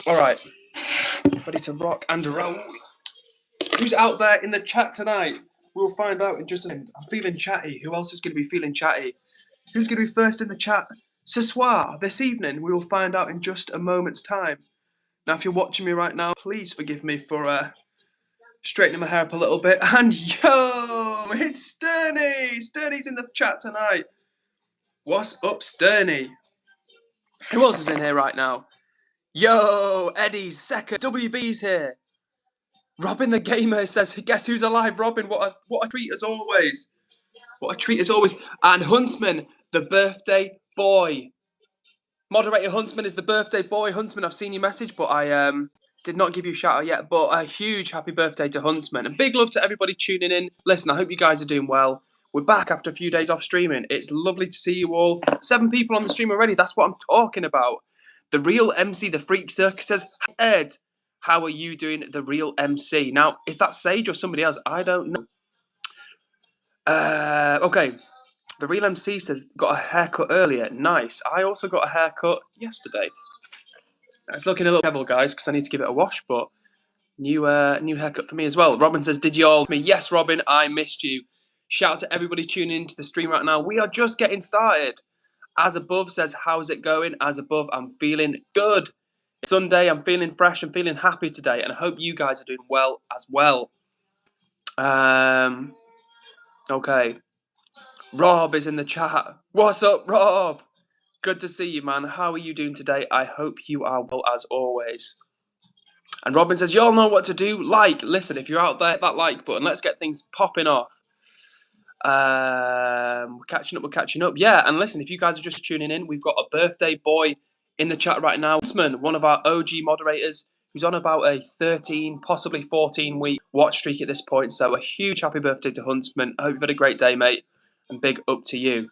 Alright, ready to rock and roll. Who's out there in the chat tonight? We'll find out in just a minute. I'm feeling chatty. Who else is going to be feeling chatty? Who's going to be first in the chat? Ce soir, this evening. We will find out in just a moment's time. Now, if you're watching me right now, please forgive me for straightening my hair up a little bit. And yo, it's Sterny! Sterny's in the chat tonight. What's up, Sterny? Who else is in here right now? Yo, Eddie's second. WB's here. Robin the Gamer says, guess who's alive? Robin, what a treat as always. What a treat as always. And Huntsman, the birthday boy. Moderator Huntsman is the birthday boy. Huntsman, I've seen your message, but I did not give you a shout out yet. But a huge happy birthday to Huntsman. And big love to everybody tuning in. Listen, I hope you guys are doing well. We're back after a few days off streaming. It's lovely to see you all. 7 people on the stream already. That's what I'm talking about. The real MC, the Freak Circus says, Ed, how are you doing, the real MC? Now, is that Sage or somebody else? I don't know. Okay. The real MC says, got a haircut earlier. Nice. I also got a haircut yesterday. It's looking a little devil, guys, because I need to give it a wash, but new haircut for me as well. Robin says, did you all me? Yes, Robin, I missed you. Shout out to everybody tuning into the stream right now. We are just getting started. As above says, how's it going? As above, I'm feeling good. It's Sunday, I'm feeling fresh, I'm feeling happy today, and I hope you guys are doing well as well. Okay. Rob is in the chat. What's up, Rob? Good to see you, man. How are you doing today? I hope you are well as always. And Robin says, y'all know what to do. Like, listen, if you're out there, hit that like button. Let's get things popping off. We're catching up. Yeah, and listen, if you guys are just tuning in, we've got a birthday boy in the chat right now. Huntsman, one of our OG moderators, who's on about a 13, possibly 14 week watch streak at this point. So a huge happy birthday to Huntsman. I hope you've had a great day, mate. And big up to you.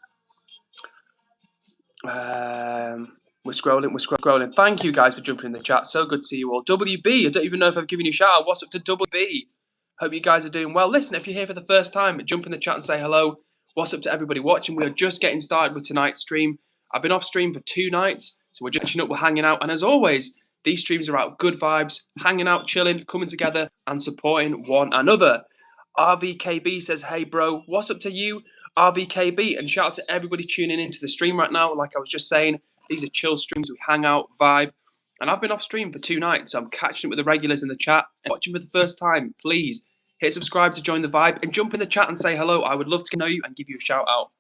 We're scrolling. Thank you guys for jumping in the chat. So good to see you all. WB, I don't even know if I've given you a shout out. What's up to WB? Hope you guys are doing well. Listen, if you're here for the first time, jump in the chat and say hello. What's up to everybody watching? We are just getting started with tonight's stream. I've been off stream for 2 nights, so we're just catching up, we're hanging out. And as always, these streams are about good vibes, hanging out, chilling, coming together and supporting one another. RVKB says, hey bro, what's up to you, RVKB? And shout out to everybody tuning into the stream right now. Like I was just saying, these are chill streams. We hang out, vibe. And I've been off stream for 2 nights, so I'm catching up with the regulars in the chat. And watching for the first time, please hit subscribe to join the vibe and jump in the chat and say hello. I would love to know you and give you a shout out.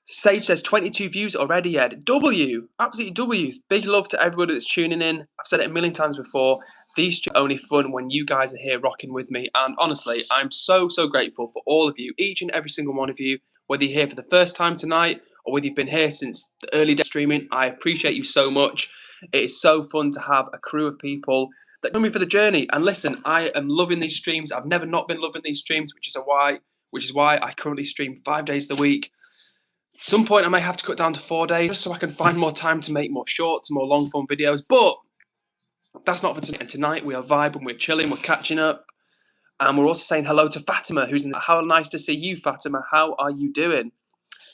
Sage says 22 views already, Ed. W, absolutely W. Big love to everybody that's tuning in. I've said it a million times before. These are only fun when you guys are here rocking with me. And honestly, I'm so grateful for all of you, each and every single one of you, whether you're here for the first time tonight or whether you've been here since the early days streaming. I appreciate you so much. It is so fun to have a crew of people that come in for the journey. And listen, I am loving these streams. I've never not been loving these streams, which is why I currently stream 5 days a week. At some point, I may have to cut down to 4 days just so I can find more time to make more shorts, more long form videos. But that's not for tonight. And tonight we are vibing, we're chilling, we're catching up. And we're also saying hello to Fatima, who's in the... How nice to see you, Fatima. How are you doing?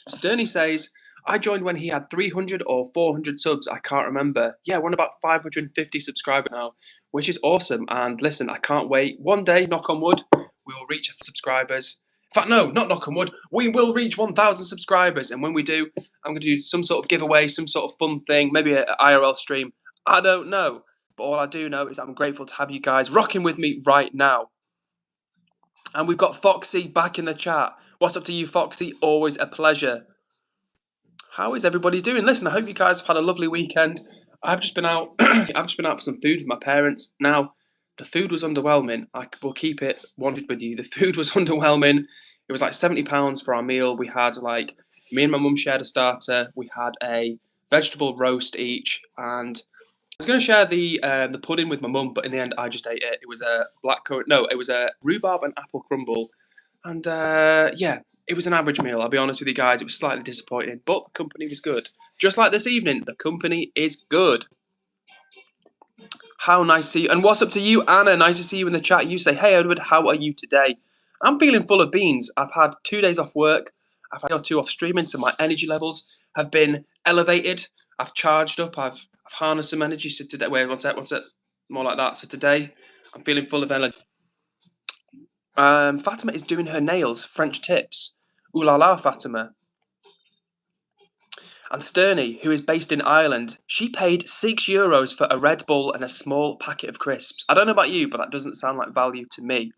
Sterny says, I joined when he had 300 or 400 subs. I can't remember. Yeah, we're on about 550 subscribers now, which is awesome. And listen, I can't wait. One day, knock on wood, we will reach 1,000 subscribers. In fact, no, not knock on wood. We will reach 1,000 subscribers. And when we do, I'm going to do some sort of giveaway, some sort of fun thing, maybe an IRL stream. I don't know. But all I do know is that I'm grateful to have you guys rocking with me right now. And we've got Foxy back in the chat. What's up to you, Foxy? Always a pleasure. How is everybody doing? Listen, I hope you guys have had a lovely weekend. I've just been out. I've just been out for some food with my parents. Now, the food was underwhelming. I will keep it 100 with you. The food was underwhelming. It was like £70 for our meal. We had me and my mum shared a starter. We had a vegetable roast each, and I was going to share the pudding with my mum, but in the end, I just ate it. It was a it was a rhubarb and apple crumble. And yeah, it was an average meal. I'll be honest with you guys, it was slightly disappointing, but the company was good. Just like this evening, the company is good. How nice to see you. And what's up to you, Anna? Nice to see you in the chat. You say, hey, Edward, how are you today? I'm feeling full of beans. I've had 2 days off work. I've had 2 off streaming, so my energy levels have been elevated. I've charged up. I've I've harnessed some energy. So today, wait, one sec, more like that. So today, I'm feeling full of energy. Fatima is doing her nails, French tips. Ooh la la, Fatima. And Sterney, who is based in Ireland, she paid €6 for a Red Bull and a small packet of crisps. I don't know about you, but that doesn't sound like value to me.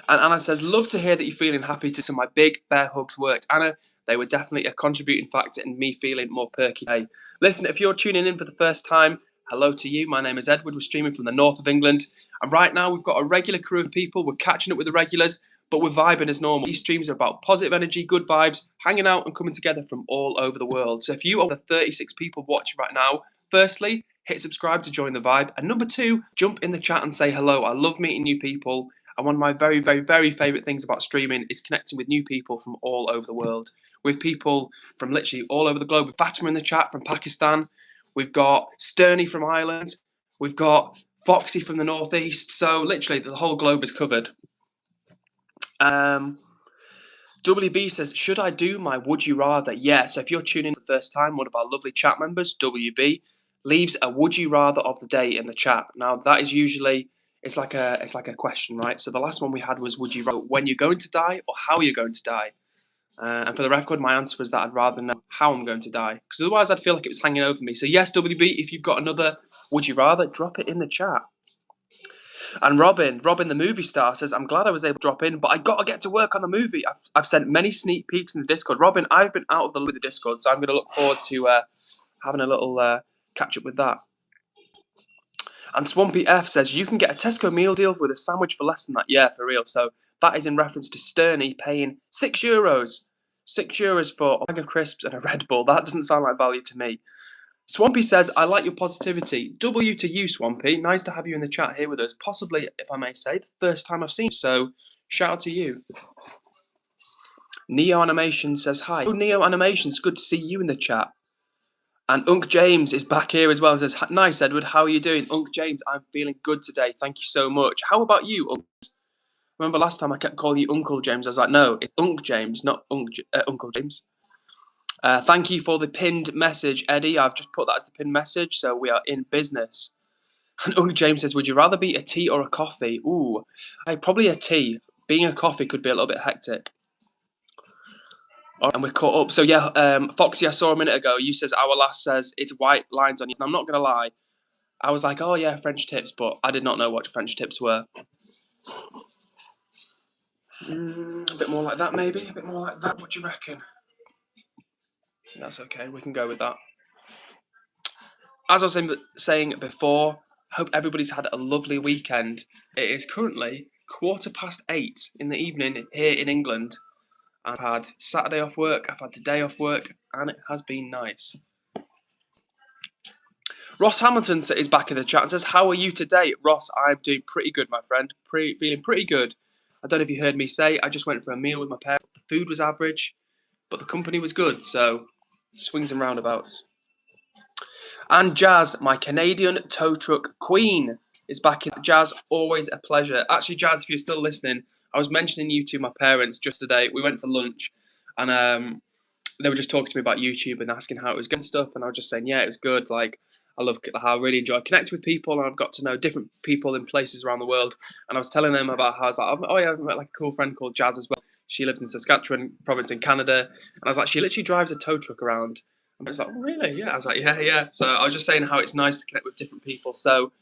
And Anna says, love to hear that you're feeling happy to my big bear hugs worked. Anna, they were definitely a contributing factor in me feeling more perky today. Listen, if you're tuning in for the first time, hello to you. My name is Edward. We're streaming from the north of England. And right now we've got a regular crew of people. We're catching up with the regulars, but we're vibing as normal. These streams are about positive energy, good vibes, hanging out and coming together from all over the world. So if you are the 36 people watching right now, firstly, hit subscribe to join the vibe. And number two, jump in the chat and say hello. I love meeting new people. And one of my very, very, very favourite things about streaming is connecting with new people from all over the world. With people from literally all over the globe. With Fatima in the chat from Pakistan. We've got Sterney from Ireland. We've got Foxy from the Northeast. So literally the whole globe is covered. WB says, should I do my would you rather? Yeah, so if you're tuning in for the first time, one of our lovely chat members, WB, leaves a would you rather of the day in the chat. Now that is usually... It's like a question, right? So the last one we had was, would you rather when you're going to die or how you're going to die? And for the record, my answer was that I'd rather know how I'm going to die, because otherwise I'd feel like it was hanging over me. So yes, WB, if you've got another would you rather, drop it in the chat. And Robin the movie star says, I'm glad I was able to drop in, but I got to get to work on the movie. I've sent many sneak peeks in the Discord. Robin, I've been out of the Discord, so I'm going to look forward to having a little catch up with that. And Swampy F says, you can get a Tesco meal deal with a sandwich for less than that. Yeah, for real. So that is in reference to Sterney paying €6. €6 for a bag of crisps and a Red Bull. That doesn't sound like value to me. Swampy says, I like your positivity. W to you, Swampy. Nice to have you in the chat here with us. Possibly, if I may say, the first time I've seen you. So shout out to you. Neo Animation says, hi. Oh, Neo Animations, good to see you in the chat. And Unc James is back here as well and says, nice, Edward, how are you doing? Unc James, I'm feeling good today. Thank you so much. How about you, Unc? Remember last time I kept calling you Uncle James? I was like, no, it's Unc James, not Uncle James. Thank you for the pinned message, Eddie. I've just put that as the pinned message, so we are in business. And Unc James says, would you rather be a tea or a coffee? Ooh, probably a tea. Being a coffee could be a little bit hectic. And we're caught up. So yeah, Foxy, I saw a minute ago. You says our last says it's white lines on you. And I'm not gonna lie, I was like, oh yeah, French tips, but I did not know what French tips were. A bit more like that, maybe. A bit more like that. What do you reckon? That's okay. We can go with that. As I was saying before, hope everybody's had a lovely weekend. It is currently 8:15 in the evening here in England. I've had Saturday off work, I've had today off work, and it has been nice. Ross Hamilton is back in the chat and says, how are you today? Ross, I'm doing pretty good, my friend. Feeling pretty good. I don't know if you heard me say, I just went for a meal with my parents. The food was average, but the company was good, so swings and roundabouts. And Jazz, my Canadian tow truck queen, is back in. Jazz, always a pleasure. Actually, Jazz, if you're still listening, I was mentioning you to my parents just today. We went for lunch, and they were just talking to me about YouTube and asking how it was good and stuff, and I was just saying, yeah, it was good. Like, I love how I really enjoy connecting with people, and I've got to know different people in places around the world. And I was telling them about how I was like, oh yeah, I've met like a cool friend called Jazz as well. She lives in Saskatchewan province in Canada, and I was like, she literally drives a tow truck around. And I was like, oh, really? Yeah. I was like, yeah. So I was just saying how it's nice to connect with different people. So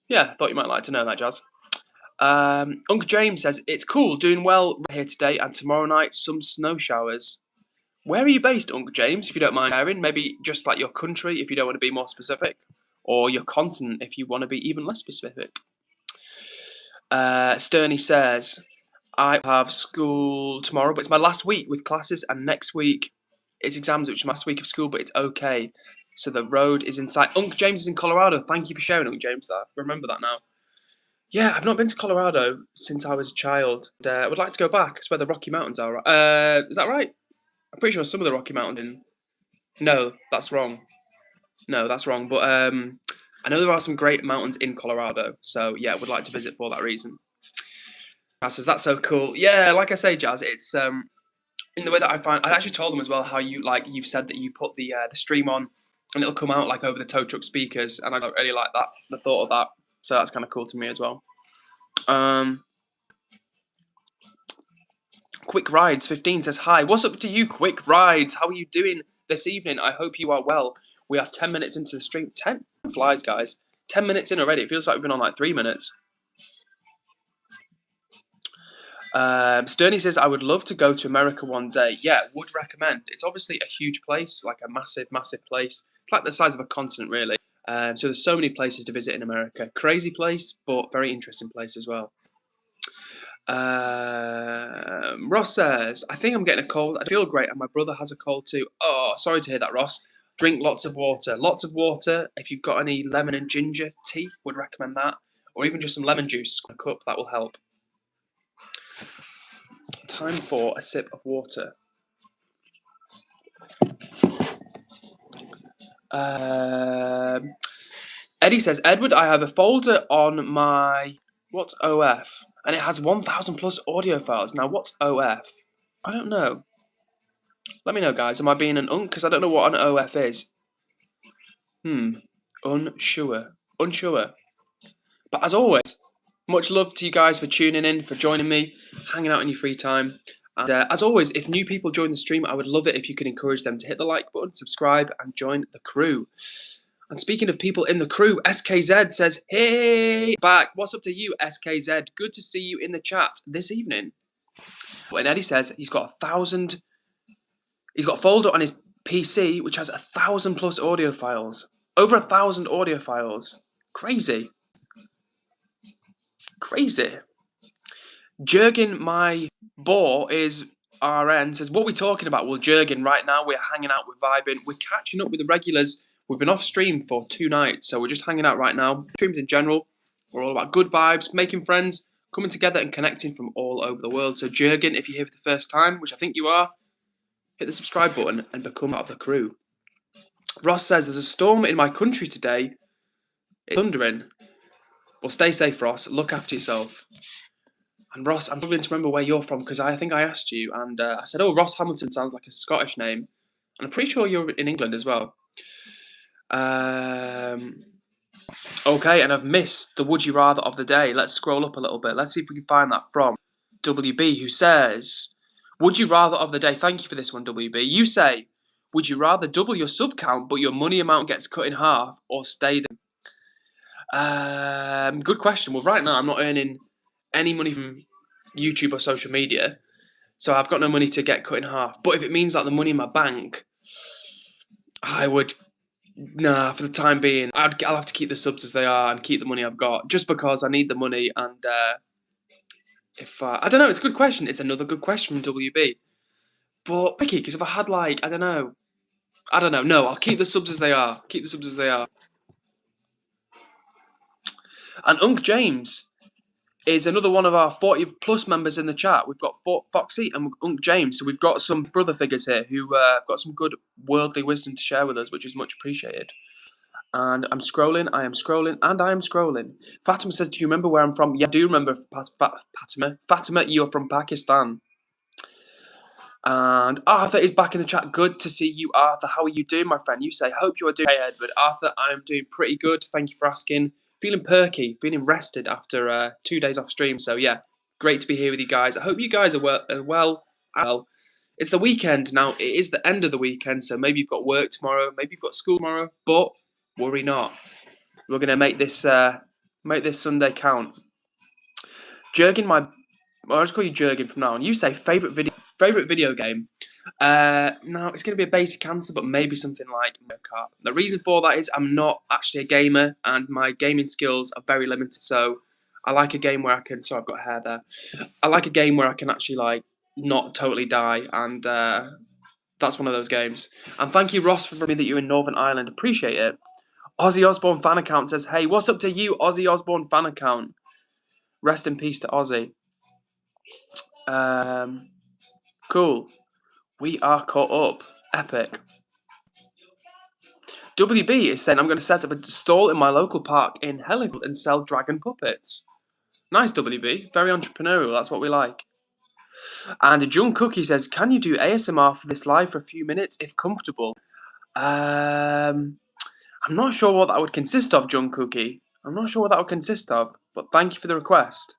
yeah, I thought you might like to know that, Jazz. Uncle James says, it's cool, doing well here today, and tomorrow night some snow showers. Where are you based, Uncle James, if you don't mind sharing? Maybe just like your country, if you don't want to be more specific, or your continent, if you want to be even less specific. Sterney says, I have school tomorrow, but it's my last week with classes, and next week it's exams, which is my last week of school, but it's okay. So the road is in sight. Uncle James is in Colorado. Thank you for sharing, Uncle James, that. Remember that now. Yeah, I've not been to Colorado since I was a child. I would like to go back. It's where the Rocky Mountains are. Is that right? I'm pretty sure some of the Rocky Mountains. No, that's wrong. But I know there are some great mountains in Colorado. So yeah, would like to visit for that reason. Jazz says, that's so cool. Yeah, like I say, Jazz, it's in the way that I actually told them as well how you've said that you put the stream on and it'll come out like over the tow truck speakers, and I don't really like that, the thought of that. So that's kind of cool to me as well. Quick Rides 15 says, hi, what's up to you, Quick Rides? How are you doing this evening? I hope you are well. We are 10 minutes into the stream. 10 flies, guys. 10 minutes in already. It feels like we've been on like 3 minutes. Sterney says, I would love to go to America one day. Yeah, would recommend. It's obviously a huge place, like a massive, massive place. It's like the size of a continent, really. So there's so many places to visit in America. Crazy place, but very interesting place as well. Ross says, I think I'm getting a cold. I feel great, and my brother has a cold too. Oh, sorry to hear that, Ross. Drink lots of water. Lots of water. If you've got any lemon and ginger tea, would recommend that. Or even just some lemon juice, a cup, that will help. Time for a sip of water. Eddie says, Edward, I have a folder on my, what's OF? And it has 1,000 plus audio files. Now, what's OF? I don't know. Let me know, guys. Am I being an unk? Because I don't know what an OF is. Unsure. But as always, much love to you guys for tuning in, for joining me, hanging out in your free time. And as always, if new people join the stream, I would love it if you could encourage them to hit the like button, subscribe, and join the crew. And speaking of people in the crew, SKZ says, hey, back. What's up to you, SKZ? Good to see you in the chat this evening. And Eddie says he's got a folder on his PC which has 1,000 plus audio files. Over 1,000 audio files. Crazy. Jurgen, my boar, is RN, says, what are we talking about? Well, Jurgen, right now we're hanging out, we're vibing, we're catching up with the regulars. We've been off stream for 2 nights, so we're just hanging out right now. Streams in general, we're all about good vibes, making friends, coming together and connecting from all over the world. So Jurgen, if you're here for the first time, which I think you are, hit the subscribe button and become part of the crew. Ross says, there's a storm in my country today. It's thundering. Well, stay safe, Ross. Look after yourself. And Ross, I'm struggling to remember where you're from because I think I asked you, and I said, oh, Ross Hamilton sounds like a Scottish name. And I'm pretty sure you're in England as well. Okay, and I've missed the Would You Rather of the day. Let's scroll up a little bit. Let's see if we can find that from WB, who says, Would you rather of the day? Thank you for this one, WB. You say, would you rather double your sub count but your money amount gets cut in half, or stay there? Good question. Well, right now I'm not earning any money from YouTube or social media, so I've got no money to get cut in half. But if it means that the money in my bank, I would, for the time being, I'll have to keep the subs as they are and keep the money I've got, just because I need the money. And if I don't know, it's a good question. It's another good question from WB. But tricky, because if I had I don't know. No, I'll keep the subs as they are. And Unc James is another one of our 40 plus members in the chat. We've got Foxy and Unc James, so we've got some brother figures here who have got some good worldly wisdom to share with us, which is much appreciated. And I'm scrolling, I am scrolling. Fatima says, do you remember where I'm from? Yeah, I do remember, Fatima. Fatima, you're from Pakistan. And Arthur is back in the chat. Good to see you, Arthur. How are you doing, my friend? You say, hope you are doing okay, Edward. Arthur, I'm doing pretty good. Thank you for asking. Feeling perky, feeling rested after 2 days off stream. So, yeah, great to be here with you guys. I hope you guys are well. It's the weekend now. It is the end of the weekend, so maybe you've got work tomorrow. Maybe you've got school tomorrow. But worry not. We're going to make this Sunday count. Jurgen, I'll just call you Jurgen from now on. You say favourite video game. Now, it's going to be a basic answer, but maybe something like Mario Kart. The reason for that is I'm not actually a gamer, and my gaming skills are very limited. So I like a game where I can... Sorry, I've got hair there. I like a game where I can actually, not totally die, and that's one of those games. And thank you, Ross, for remembering that you're in Northern Ireland. Appreciate it. Ozzy Osbourne fan account says, hey, what's up to you, Ozzy Osbourne fan account? Rest in peace to Ozzy. Cool. We are caught up. Epic. WB is saying, I'm going to set up a stall in my local park in Hellifield and sell dragon puppets. Nice, WB. Very entrepreneurial. That's what we like. And Jung Cookie says, can you do ASMR for this live for a few minutes if comfortable? I'm not sure what that would consist of, John Cookie. I'm not sure what that would consist of, but thank you for the request.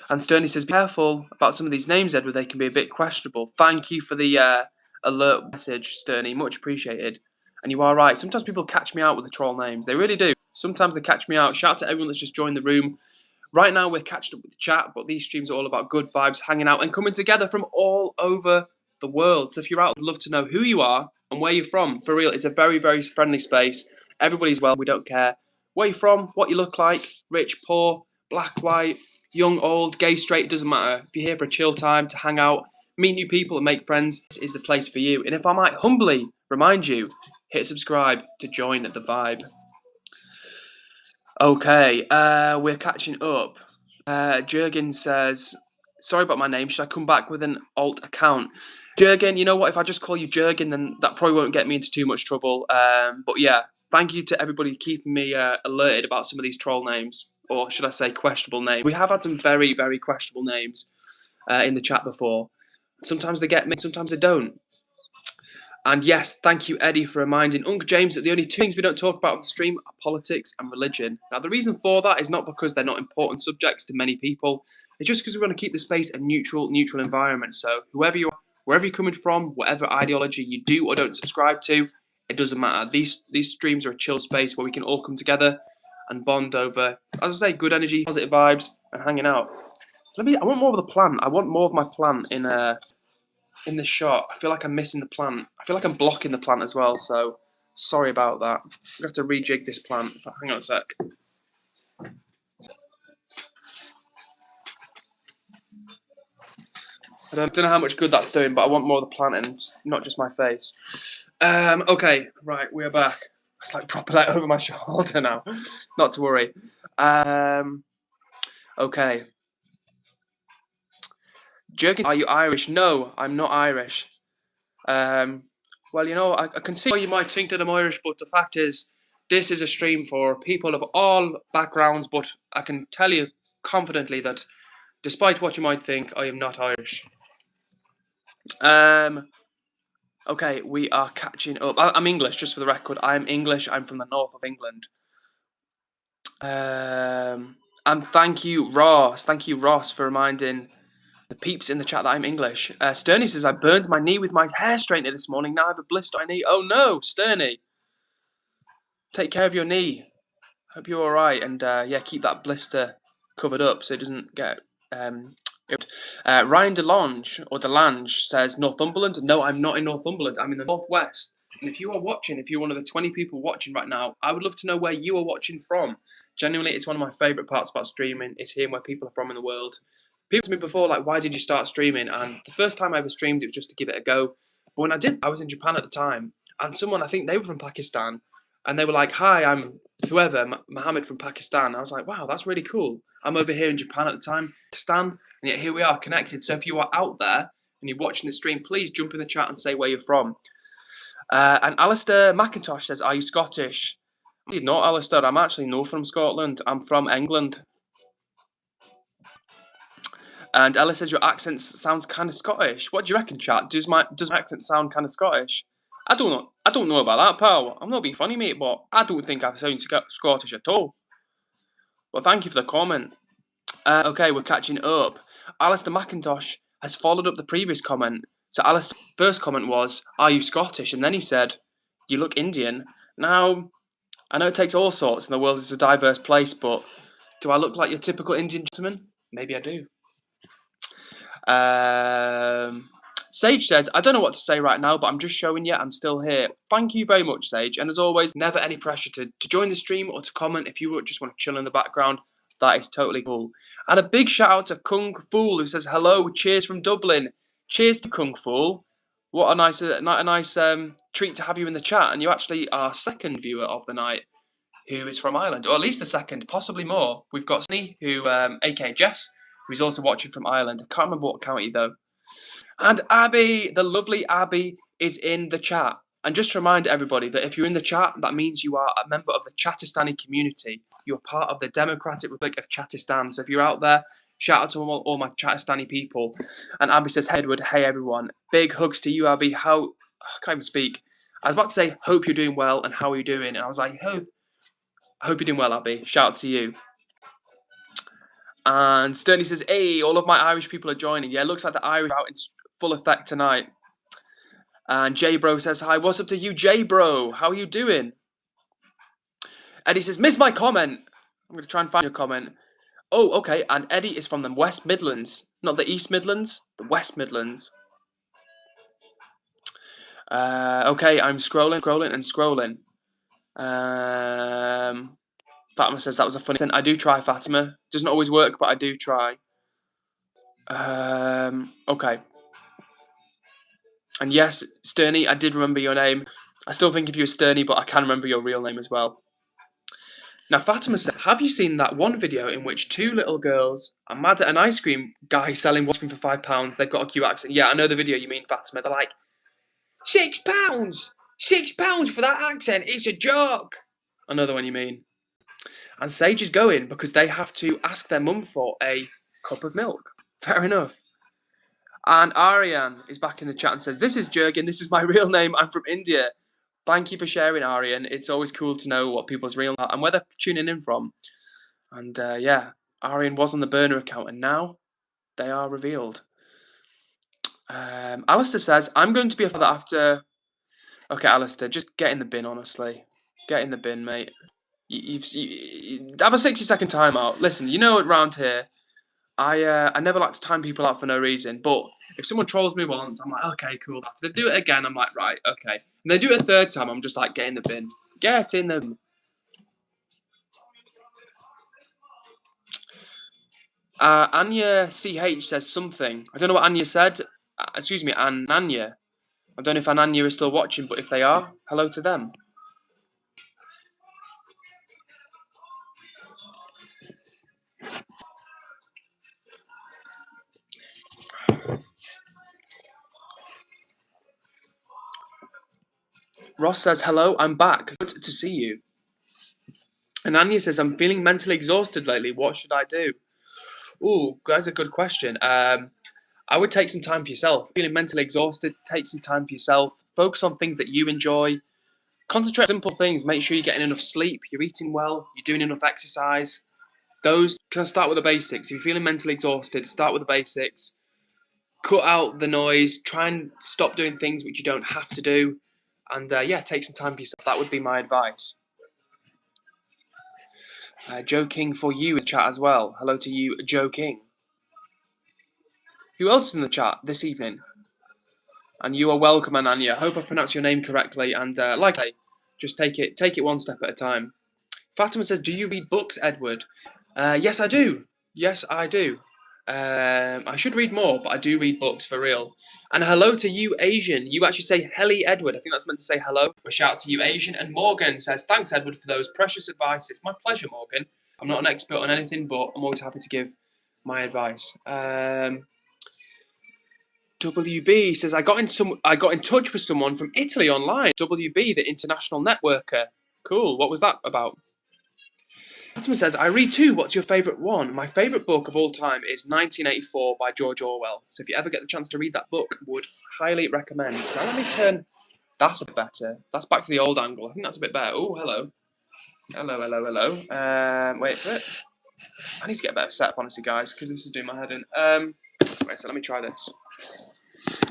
And Stoney says, be careful about some of these names, Edward. They can be a bit questionable. Thank you for the alert message, Stoney. Much appreciated. And you are right. Sometimes people catch me out with the troll names. They really do. Sometimes they catch me out. Shout out to everyone that's just joined the room. Right now, we're catching up with the chat, but these streams are all about good vibes, hanging out, and coming together from all over the world. So if you're out, I'd love to know who you are and where you're from. For real, it's a very, very friendly space. Everybody's well. We don't care where you're from, what you look like, rich, poor, black, white, young, old, gay, straight, it doesn't matter. If you're here for a chill time, to hang out, meet new people and make friends, this is the place for you. And if I might humbly remind you, hit subscribe to join the vibe. Okay, we're catching up. Jurgen says, sorry about my name, should I come back with an alt account? Jurgen, you know what, if I just call you Jurgen, then that probably won't get me into too much trouble. But yeah, thank you to everybody keeping me alerted about some of these troll names, or should I say questionable names. We have had some very, very questionable names in the chat before. Sometimes they get me, sometimes they don't. And yes, thank you, Eddie, for reminding Uncle James that the only two things we don't talk about on the stream are politics and religion. Now, the reason for that is not because they're not important subjects to many people. It's just because we want to keep the space a neutral environment. So whoever you are, wherever you're coming from, whatever ideology you do or don't subscribe to, it doesn't matter. These streams are a chill space where we can all come together and bond over, as I say, good energy, positive vibes, and hanging out. I want more of the plant. I want more of my plant in this shot. I feel like I'm missing the plant. I feel like I'm blocking the plant as well, so sorry about that. I'm going to have to rejig this plant. Hang on a sec. I don't know how much good that's doing, but I want more of the plant and not just my face. Okay, right, we're back. It's like proper light over my shoulder now. Not to worry. Okay. Jurgen, are you Irish? No, I'm not Irish. Well, you know, I can see why you might think that I'm Irish, but the fact is, this is a stream for people of all backgrounds, but I can tell you confidently that despite what you might think, I am not Irish. Okay, we are catching up. I'm English, just for the record. I'm English. I'm from the north of England. And thank you, Ross. Thank you, Ross, for reminding the peeps in the chat that I'm English. Sterney says, I burned my knee with my hair straightener this morning. Now I have a blister on my knee. Oh no, Sterney. Take care of your knee. Hope you're all right. And yeah, keep that blister covered up so it doesn't get... Ryan DeLange says, Northumberland? No, I'm not in Northumberland. I'm in the northwest. And if you are watching, if you're one of the 20 people watching right now, I would love to know where you are watching from. Genuinely, it's one of my favourite parts about streaming. It's hearing where people are from in the world. People asked me before, like, why did you start streaming? And the first time I ever streamed, it was just to give it a go. But when I did, I was in Japan at the time. And someone, I think they were from Pakistan, and they were like, hi, I'm whoever, Mohammed from Pakistan. I was like, wow, that's really cool. I'm over here in Japan at the time, Pakistan, and yet here we are connected. So if you are out there and you're watching the stream, please jump in the chat and say where you're from. And Alistair McIntosh says, are you Scottish? I'm not, Alistair. I'm actually not from Scotland. I'm from England. And Ella says, your accent sounds kind of Scottish. What do you reckon, chat? Does my accent sound kind of Scottish? I don't know about that, pal. I'm not being funny, mate, but I don't think I sound Scottish at all. But thank you for the comment. Okay, we're catching up. Alistair McIntosh has followed up the previous comment. So Alistair's first comment was, are you Scottish? And then he said, you look Indian. Now, I know it takes all sorts and the world is a diverse place, but do I look like your typical Indian gentleman? Maybe I do. Sage says, I don't know what to say right now, but I'm just showing you I'm still here. Thank you very much, Sage. And as always, never any pressure to join the stream or to comment. If you just want to chill in the background, that is totally cool. And a big shout out to Kung Fool, who says, hello, cheers from Dublin. Cheers to Kung Fool. What a nice treat to have you in the chat. And you actually are second viewer of the night who is from Ireland, or at least the second, possibly more. We've got Sunny, who, aka Jess, who's also watching from Ireland. I can't remember what county, though. And Abby, the lovely Abby, is in the chat. And just to remind everybody that if you're in the chat, that means you are a member of the Chatistani community. You're part of the Democratic Republic of Chatistan. So if you're out there, shout out to all my Chatistani people. And Abby says, hey, Edward, hey, everyone. Big hugs to you, Abby. I can't even speak. I was about to say, hope you're doing well, and how are you doing? And I was like, I hope you're doing well, Abby. Shout out to you. And Sterney says, hey, all of my Irish people are joining. Yeah, it looks like the Irish are out in full effect tonight. And J-Bro says, hi, what's up to you, J-Bro? How are you doing? Eddie says, missed my comment. I'm going to try and find your comment. Oh, okay, and Eddie is from the West Midlands. Not the East Midlands, the West Midlands. Okay, I'm scrolling. Fatima says that was a funny thing. I do try, Fatima. Doesn't always work, but I do try. Okay. And yes, Sterney, I did remember your name. I still think of you as Sterney, but I can remember your real name as well. Now, Fatima said, have you seen that one video in which two little girls are mad at an ice cream guy selling ice cream for £5? They've got a cute accent. Yeah, I know the video you mean, Fatima. They're like, £6? £6 for that accent? It's a joke. I know the one you mean. And Sage is going because they have to ask their mum for a cup of milk. Fair enough. And Ariane is back in the chat and says, this is Jurgen, this is my real name, I'm from India. Thank you for sharing, Ariane. It's always cool to know what people's real are and where they're tuning in from. And yeah, Ariane was on the burner account and now they are revealed. Alistair says, I'm going to be a father after... Okay, Alistair, just get in the bin, honestly. Get in the bin, mate. You have a 60-second timeout. Listen, you know around here, I never like to time people out for no reason, but if someone trolls me once, I'm like, okay, cool. If they do it again, I'm like, right, okay. And they do it a third time, I'm just like, get in the bin. Get in the bin. Anya CH says something. I don't know what Anya said. Excuse me, Ananya. I don't know if Ananya is still watching, but if they are, hello to them. Ross says, hello, I'm back. Good to see you. And Anya says, I'm feeling mentally exhausted lately. What should I do? Ooh, that's a good question. I would take some time for yourself. Feeling mentally exhausted, take some time for yourself. Focus on things that you enjoy. Concentrate on simple things. Make sure you're getting enough sleep, you're eating well, you're doing enough exercise. Can I start with the basics? If you're feeling mentally exhausted, start with the basics. Cut out the noise. Try and stop doing things which you don't have to do. And yeah, take some time for yourself. That would be my advice. Joe King for you in the chat as well. Hello to you, Joe King. Who else is in the chat this evening? And you are welcome, Ananya. Hope I pronounced your name correctly. And like I just take it one step at a time. Fatima says, do you read books, Edward? Yes, I do. Yes, I do. I should read more, but I do read books for real. And hello to you, Asian. You actually say, Helly, Edward. I think that's meant to say hello. A shout out to you, Asian. And Morgan says, thanks, Edward, for those precious advice. It's my pleasure, Morgan. I'm not an expert on anything, but I'm always happy to give my advice. WB says, I got in touch with someone from Italy online. WB, the international networker. Cool. What was that about? Fatima says, I read too. What's your favourite one? My favourite book of all time is 1984 by George Orwell. So if you ever get the chance to read that book, would highly recommend. Now let me turn... That's a bit better. That's back to the old angle. I think that's a bit better. Oh, hello. Hello. Wait for it. I need to get a better setup, honestly, guys, because this is doing my head in. Wait, so let me try this.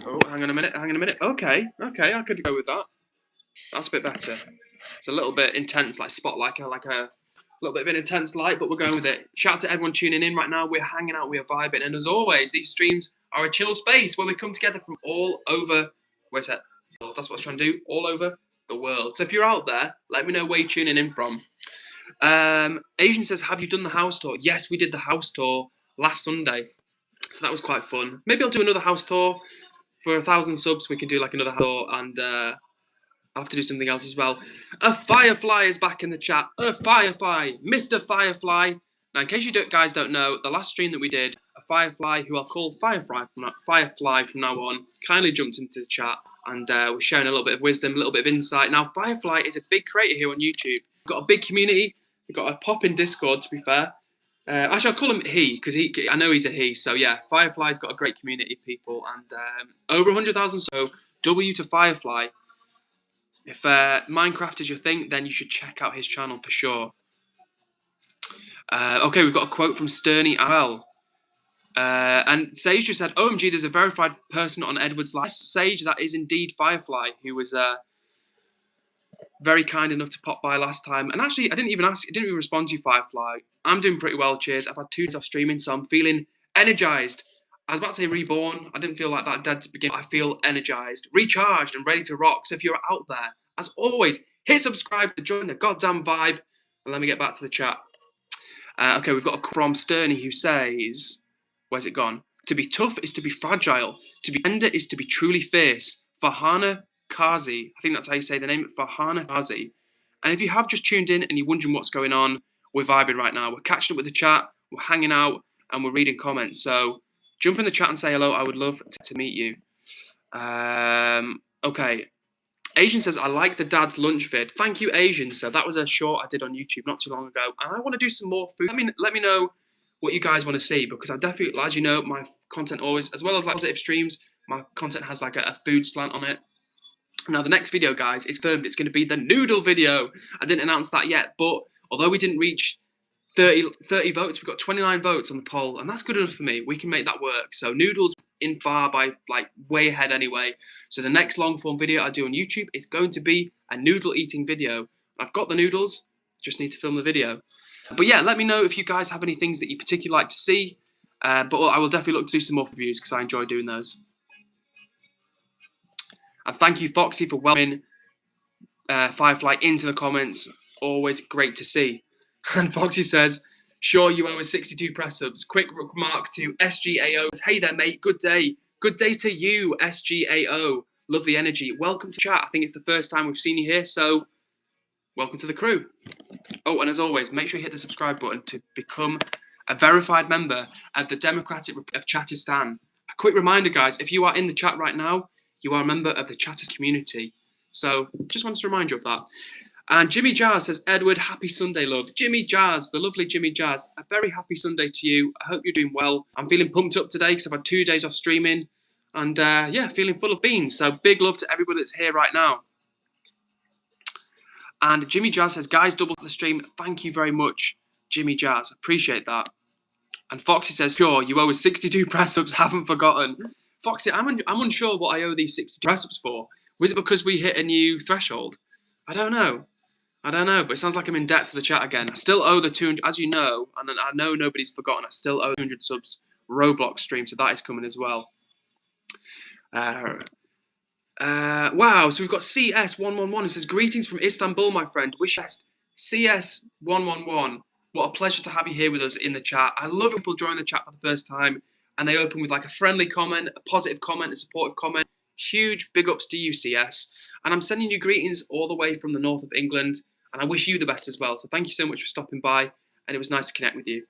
Oh, hang on a minute. Okay, I could go with that. That's a bit better. It's a little bit intense, like spotlight, like a little bit of an intense light, but we're going with it. Shout out to everyone tuning in right now. We're hanging out, we're vibing, and as always, these streams are a chill space where we come together from all over. Where's that? That's what I was trying to do. All over the world. So if you're out there, let me know where you're tuning in from. Asian says, have you done the house tour? Yes, we did the house tour last Sunday. So that was quite fun. Maybe I'll do another house tour. For 1,000 subs, we can do like another house tour, and I'll have to do something else as well. A Firefly is back in the chat. A Firefly, Mr. Firefly. Now, in case you guys don't know, the last stream that we did, a Firefly, who I'll call Firefly from now on, kindly jumped into the chat and was sharing a little bit of wisdom, a little bit of insight. Now, Firefly is a big creator here on YouTube. We've got a big community. We've got a pop in Discord, to be fair. Actually, I'll call him he, because I know he's a he. So, yeah, Firefly's got a great community of people. And over 100,000, so W to Firefly. If Minecraft is your thing, then you should check out his channel for sure. Okay, we've got a quote from Sterny Al. And Sage just said, OMG, there's a verified person on Edward's live. Sage, that is indeed Firefly, who was very kind enough to pop by last time. And actually, I didn't even respond to you, Firefly. I'm doing pretty well, cheers. I've had 2 days off streaming, so I'm feeling energized. I was about to say reborn. I didn't feel like that dead to begin. I feel energized, recharged, and ready to rock. So if you're out there, as always, hit subscribe to join the goddamn vibe. And let me get back to the chat. Okay, we've got a from Sterny who says, where's it gone? To be tough is to be fragile. To be tender is to be truly fierce. Farhana Kazi. I think that's how you say the name. Farhana Kazi. And if you have just tuned in and you're wondering what's going on, we're vibing right now. We're catching up with the chat. We're hanging out and we're reading comments. So jump in the chat and say hello. I would love to meet you. Okay. Asian says, I like the dad's lunch vid. Thank you, Asian. So that was a short I did on YouTube not too long ago. And I want to do some more food. Let me know what you guys want to see, because I definitely, as you know, my content always, as well as like positive streams, my content has like a food slant on it. Now, the next video, guys, is firmed. It's going to be the noodle video. I didn't announce that yet, but although we didn't reach 30 votes, we've got 29 votes on the poll, and that's good enough for me. We can make that work. So noodles in far by like way ahead anyway. So the next long form video I do on YouTube is going to be a noodle eating video. I've got the noodles, just need to film the video. But yeah, let me know if you guys have any things that you particularly like to see. But I will definitely look to do some more reviews because I enjoy doing those. And thank you, Foxy, for welcoming Firefly into the comments. Always great to see. And Foxy says, sure, you owe us 62 press-ups. Quick remark to SGAO. Hey there, mate. Good day. Good day to you, SGAO. Love the energy. Welcome to chat. I think it's the first time we've seen you here, so welcome to the crew. Oh, and as always, make sure you hit the subscribe button to become a verified member of the Democratic Republic of Chattistan. A quick reminder, guys, if you are in the chat right now, you are a member of the Chattistan community. So just wanted to remind you of that. And Jimmy Jazz says, Edward, happy Sunday, love. Jimmy Jazz, the lovely Jimmy Jazz, a very happy Sunday to you. I hope you're doing well. I'm feeling pumped up today because I've had 2 days off streaming. And yeah, feeling full of beans. So big love to everybody that's here right now. And Jimmy Jazz says, guys, double the stream. Thank you very much, Jimmy Jazz. Appreciate that. And Foxy says, sure, you owe us 62 press-ups, haven't forgotten. Foxy, I'm unsure what I owe these 62 press-ups for. Was it because we hit a new threshold? I don't know, but it sounds like I'm in debt to the chat again. I still owe the 200, as you know, and I know nobody's forgotten, I still owe 200 subs Roblox stream, so that is coming as well. Wow, so we've got CS111 who says, greetings from Istanbul, my friend. Wish best. CS111, what a pleasure to have you here with us in the chat. I love people join the chat for the first time and they open with like a friendly comment, a positive comment, a supportive comment. Huge big ups to you, CS. And I'm sending you greetings all the way from the north of England, and I wish you the best as well. So thank you so much for stopping by, and it was nice to connect with you.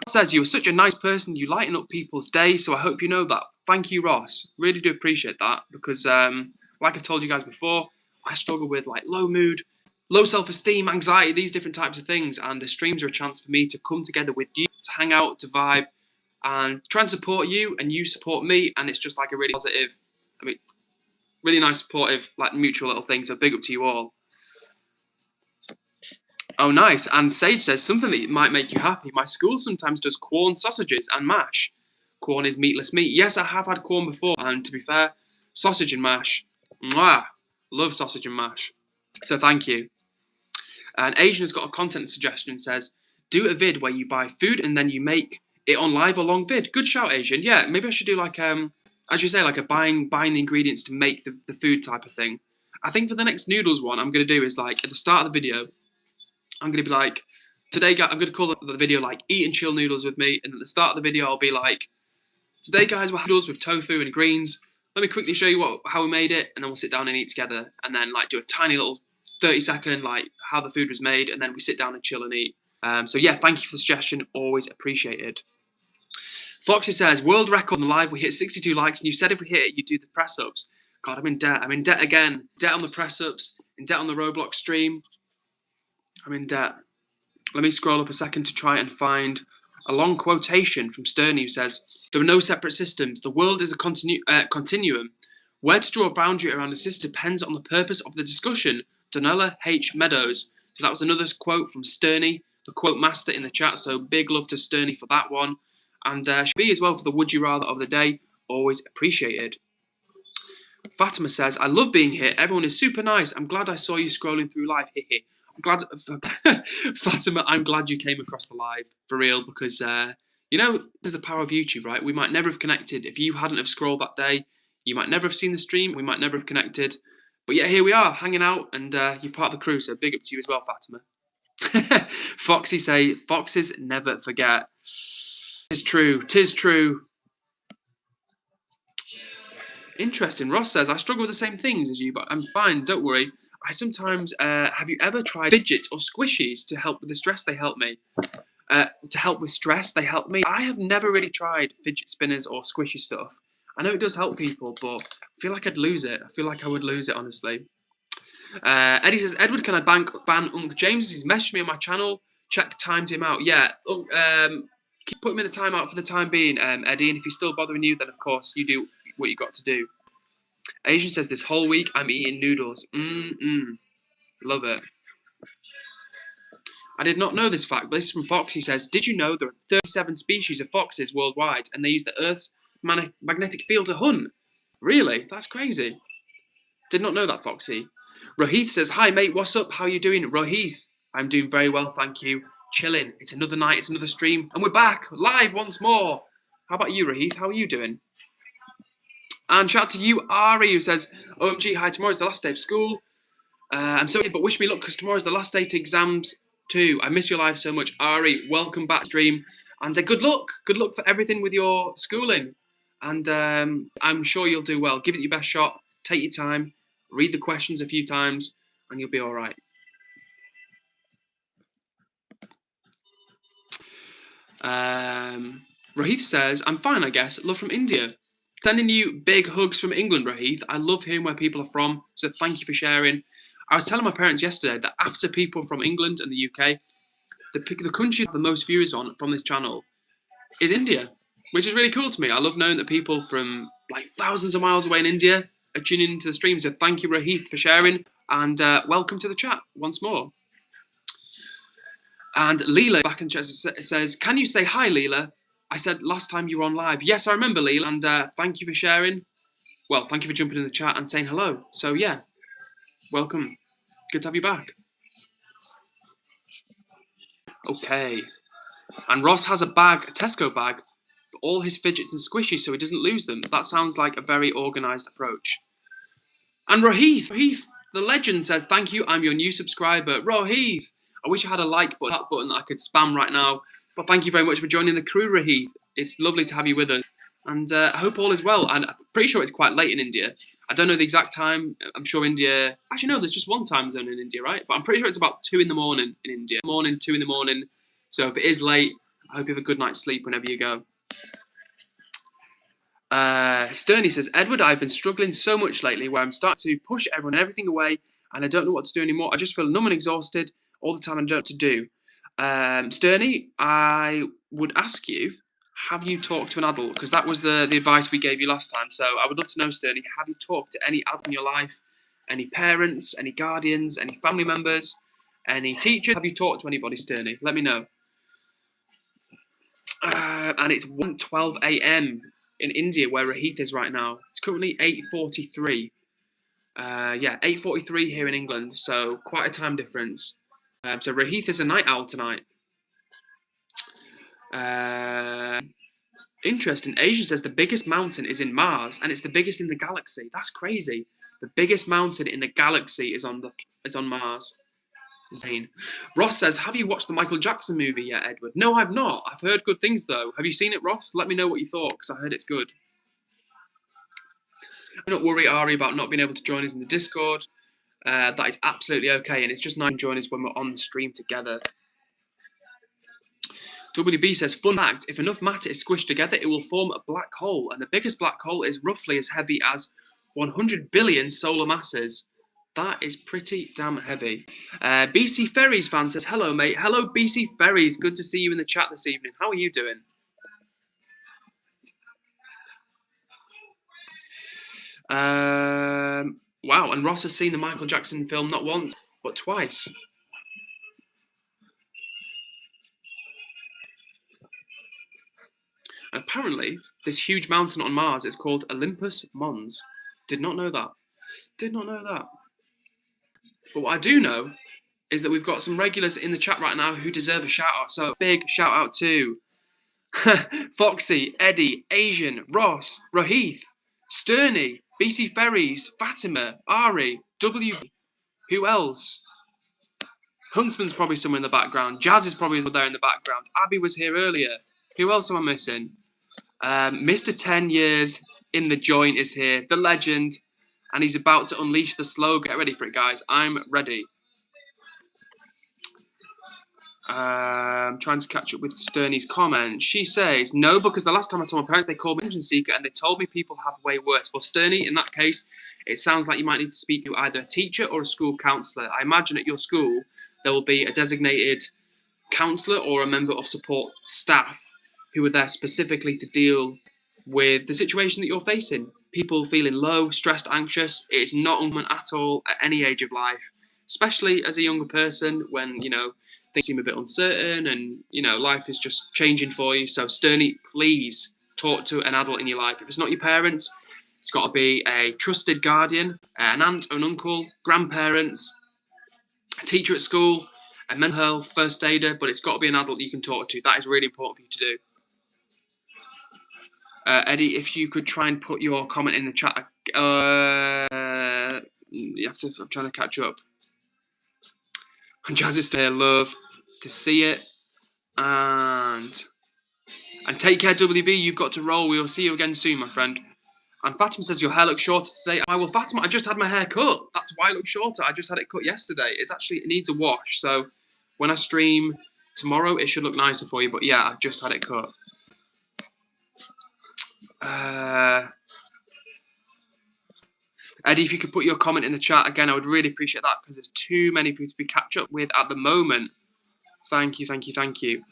Ross says, you are such a nice person, you lighten up people's day, so I hope you know that. Thank you, Ross. Really do appreciate that, because like I've told you guys before, I struggle with like low mood, low self-esteem, anxiety, these different types of things, and the streams are a chance for me to come together with you, to hang out, to vibe, and try and support you, and you support me, and it's just like a really positive, really nice, supportive, like mutual little thing. So big up to you all. Oh, nice. And Sage says, something that might make you happy. My school sometimes does corn sausages and mash. Corn is meatless meat. Yes, I have had corn before. And to be fair, sausage and mash. Mwah! Love sausage and mash. So thank you. And Asian has got a content suggestion. Says, do a vid where you buy food and then you make it on live or long vid. Good shout, Asian. Yeah, maybe I should do like, as you say, like a buying the ingredients to make the food type of thing. I think for the next noodles one, I'm going to do is like, at the start of the video, I'm going to be like, today, guys, I'm going to call the video like eat and chill noodles with me. And at the start of the video, I'll be like, today, guys, we're having noodles with tofu and greens. Let me quickly show you how we made it. And then we'll sit down and eat together. And then like do a tiny little 30-second, like how the food was made. And then we sit down and chill and eat. So yeah, thank you for the suggestion. Always appreciated. Foxy says, world record on the live. We hit 62 likes. And you said if we hit it, you do the press ups. God, I'm in debt. I'm in debt again. Debt on the press ups. In debt on the Roblox stream. I'm in debt. Let me scroll up a second to try and find a long quotation from Stern who says, there are no separate systems. The world is a continuum. Where to draw a boundary around assist depends on the purpose of the discussion. Donella H. Meadows. So that was another quote from Sturny, the quote master in the chat. So big love to Sturny for that one. And Shabi as well for the would you rather of the day. Always appreciated. Fatima says, I love being here. Everyone is super nice. I'm glad I saw you scrolling through live. I'm glad, Fatima, I'm glad you came across the live for real because, you know, there's the power of YouTube, right? We might never have connected. If you hadn't have scrolled that day, you might never have seen the stream. We might never have connected. But yeah, here we are hanging out and you're part of the crew. So big up to you as well, Fatima. Foxy say, foxes never forget. Tis true. Tis true. Interesting. Ross says, I struggle with the same things as you, but I'm fine. Don't worry. I sometimes, have you ever tried fidgets or squishies to help with the stress? They help me. To help with stress, they help me. I have never really tried fidget spinners or squishy stuff. I know it does help people, but I feel like I'd lose it. I feel like I would lose it, honestly. Eddie says, Edward, can I ban Unc James? He's messaged me on my channel. Check timed him out. Yeah, keep putting him in the timeout for the time being, Eddie. And if he's still bothering you, then of course you do what you got to do. Asian says, this whole week I'm eating noodles. Love it. I did not know this fact, but this is from Fox. He says, did you know there are 37 species of foxes worldwide and they use the Earth's magnetic field to hunt? Really? That's crazy. Did not know that, Foxy. Rohith says, hi mate, what's up? How are you doing? Rohith, I'm doing very well, thank you. Chilling. It's another night, it's another stream, and we're back, live once more. How about you, Rohith? How are you doing? And shout out to you, Ari, who says, OMG, hi, tomorrow's the last day of school. I'm sorry, but wish me luck because tomorrow's the last day to exams too. I miss your live so much. Ari, welcome back to stream. And good luck. Good luck for everything with your schooling. And I'm sure you'll do well. Give it your best shot. Take your time. Read the questions a few times and you'll be all right. Rahith says, I'm fine, I guess. Love from India. Sending you big hugs from England, Rahith. I love hearing where people are from, so thank you for sharing. I was telling my parents yesterday that after people from England and the UK, the country with the most viewers on from this channel is India, which is really cool to me. I love knowing that people from like thousands of miles away in India are tuning into the stream, so thank you, Rahith, for sharing, and welcome to the chat once more. And Leela back in chat says, can you say hi, Leela? I said last time you were on live. Yes, I remember, Leela, and thank you for sharing. Well, thank you for jumping in the chat and saying hello. So yeah, welcome. Good to have you back. Okay. And Ross has a bag, a Tesco bag, for all his fidgets and squishies so he doesn't lose them. That sounds like a very organised approach. And Rohith, the legend, says, thank you, I'm your new subscriber. Rohith, I wish I had a like button, that button that I could spam right now. But thank you very much for joining the crew, Rohith. It's lovely to have you with us. And I hope all is well. And I'm pretty sure it's quite late in India. I don't know the exact time. I'm sure India... Actually, no, there's just one time zone in India, right? But I'm pretty sure it's about 2 in the morning in India. 2 in the morning. So if it is late, I hope you have a good night's sleep whenever you go. Sterney says, Edward, I've been struggling so much lately where I'm starting to push everyone and everything away and I don't know what to do anymore. I just feel numb and exhausted all the time and I don't know what to do. Sterney, I would ask you, have you talked to an adult? Because that was the advice we gave you last time. So I would love to know, Sterney, have you talked to any adult in your life? Any parents, any guardians, any family members, any teachers? Have you talked to anybody, Sterney? Let me know. And it's 1:12 a.m. in India, where Rahith is right now. It's currently 8:43. Yeah, 8:43 here in England, so quite a time difference. So Rahith is a night owl tonight. Interesting. Asia says the biggest mountain is in Mars, and it's the biggest in the galaxy. That's crazy. The biggest mountain in the galaxy is on Mars. Insane. Ross says, have you watched the Michael Jackson movie yet, Edward? No, I've not. I've heard good things, though. Have you seen it, Ross? Let me know what you thought, because I heard it's good. Do not worry, Ari, about not being able to join us in the Discord. That is absolutely okay, and it's just nice to join us when we're on the stream together. WB says, fun fact, if enough matter is squished together, it will form a black hole, and the biggest black hole is roughly as heavy as 100 billion solar masses. That is pretty damn heavy. BC Ferries fan says, hello, mate. Hello, BC Ferries. Good to see you in the chat this evening. How are you doing? Wow, and Ross has seen the Michael Jackson film not once, but twice. And apparently, this huge mountain on Mars is called Olympus Mons. Did not know that. Did not know that. But what I do know is that we've got some regulars in the chat right now who deserve a shout out. So big shout out to Foxy, Eddie, Asian, Ross, Rohith, Sterney, BC Ferries, Fatima, Ari, W. Who else? Huntsman's probably somewhere in the background. Jazz is probably there in the background. Abby was here earlier. Who else am I missing? Mr. 10 Years in the Joint is here. The legend. And he's about to unleash the slogan. Get ready for it, guys. I'm ready. Trying to catch up with Sterney's comment. She says, no, because the last time I told my parents, they called me attention seeker and they told me people have way worse. Well, Sterney, in that case, it sounds like you might need to speak to either a teacher or a school counsellor. I imagine at your school, there will be a designated counsellor or a member of support staff who are there specifically to deal with the situation that you're facing. People feeling low, stressed, anxious. It's not uncommon at all at any age of life, especially as a younger person when, things seem a bit uncertain and, life is just changing for you. So, Sterney, please talk to an adult in your life. If it's not your parents, it's got to be a trusted guardian, an aunt, an uncle, grandparents, a teacher at school, a mental health first aider, but it's got to be an adult you can talk to. That is really important for you to do. Eddie, if you could try and put your comment in the chat. You have to. I'm trying to catch up. And Jazz is still love to see it. And take care, WB. You've got to roll. We will see you again soon, my friend. And Fatima says your hair looks shorter today. Well, Fatima, I just had my hair cut. That's why it looks shorter. I just had it cut yesterday. It needs a wash. So when I stream tomorrow, it should look nicer for you. But yeah, I've just had it cut. Eddie, if you could put your comment in the chat again, I would really appreciate that because there's too many for you to catch up with at the moment. Thank you, thank you, thank you.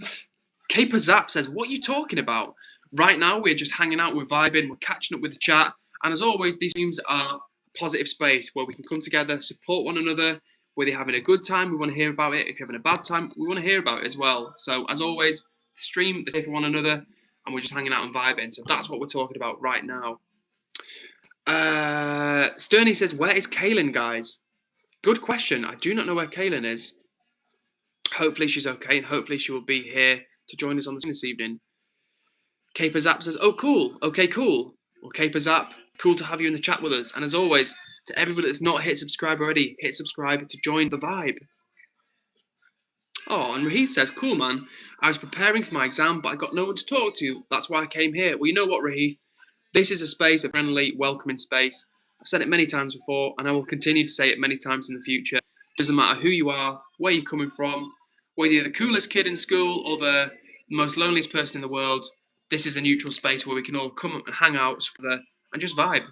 Caper Zap says, what are you talking about? Right now, we're just hanging out, we're vibing, we're catching up with the chat. And as always, these streams are a positive space where we can come together, support one another. Whether you're having a good time, we want to hear about it. If you're having a bad time, we want to hear about it as well. So as always, stream, they're here for one another, and we're just hanging out and vibing. So that's what we're talking about right now. Sterney says, where is Kaylin, guys? Good question. I do not know where Kaylin is. Hopefully she's okay, and hopefully she will be here to join us on this evening. Caper Zap says, oh, cool. Okay, cool. Well, Caper Zap, cool to have you in the chat with us. And as always, to everybody that's not hit subscribe already, hit subscribe to join the vibe. Oh, and Rahith says, cool, man. I was preparing for my exam, but I got no one to talk to. That's why I came here. Well, you know what, Rahith? This is a space, a friendly, welcoming space. I've said it many times before, and I will continue to say it many times in the future. It doesn't matter who you are, where you're coming from, whether you're the coolest kid in school or the most loneliest person in the world. This is a neutral space where we can all come up and hang out together and just vibe.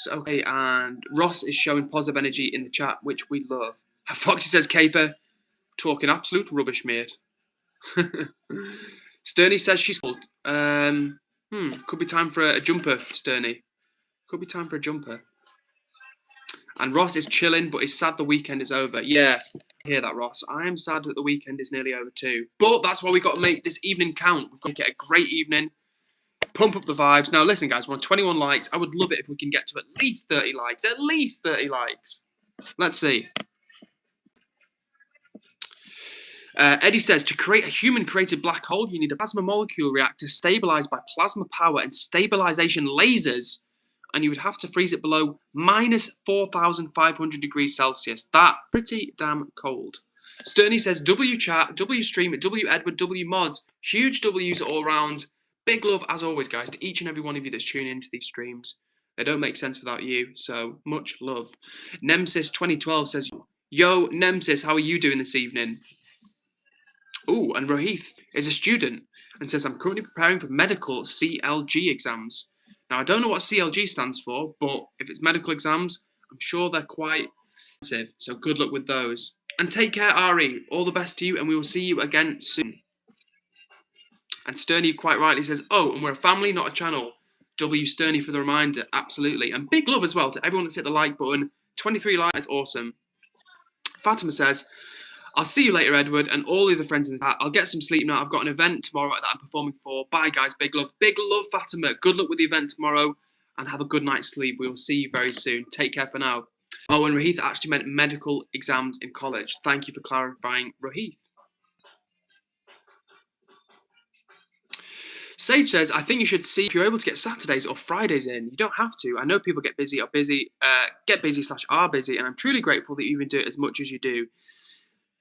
Okay, and Ross is showing positive energy in the chat, which we love. Foxy says, Caper, talking absolute rubbish, mate. Sterney says she's cold. Could be time for a jumper, Sterney. Could be time for a jumper. And Ross is chilling, but he's sad the weekend is over. Yeah, I hear that, Ross. I am sad that the weekend is nearly over too. But that's why we've got to make this evening count. We've got to get a great evening. Pump up the vibes. Now, listen, guys, we're on 21 likes. I would love it if we can get to at least 30 likes. At least 30 likes. Let's see. Eddie says, to create a human-created black hole, you need a plasma molecule reactor stabilized by plasma power and stabilization lasers. And you would have to freeze it below minus 4,500 degrees Celsius. That's pretty damn cold. Sterney says, W chat, W stream, W Edward, W mods. Huge W's all around. Big love, as always, guys, to each and every one of you that's tuning into these streams. They don't make sense without you, so much love. Nemesis2012 says, yo, Nemesis, how are you doing this evening? Ooh, and Rohith is a student and says, I'm currently preparing for medical CLG exams. Now, I don't know what CLG stands for, but if it's medical exams, I'm sure they're quite expensive, so good luck with those. And take care, Ari. All the best to you, and we will see you again soon. And Sterney quite rightly says, oh, and we're a family, not a channel. W Sterney for the reminder, absolutely. And big love as well to everyone that's hit the like button. 23 likes, awesome. Fatima says, I'll see you later, Edward, and all the other friends in the chat. I'll get some sleep now. I've got an event tomorrow that I'm performing for. Bye, guys. Big love. Big love, Fatima. Good luck with the event tomorrow, and have a good night's sleep. We will see you very soon. Take care for now. Oh, and Rohith actually meant medical exams in college. Thank you for clarifying, Rohith. Sage says, I think you should see if you're able to get Saturdays or Fridays in. You don't have to. I know people get busy / are busy, and I'm truly grateful that you even do it as much as you do.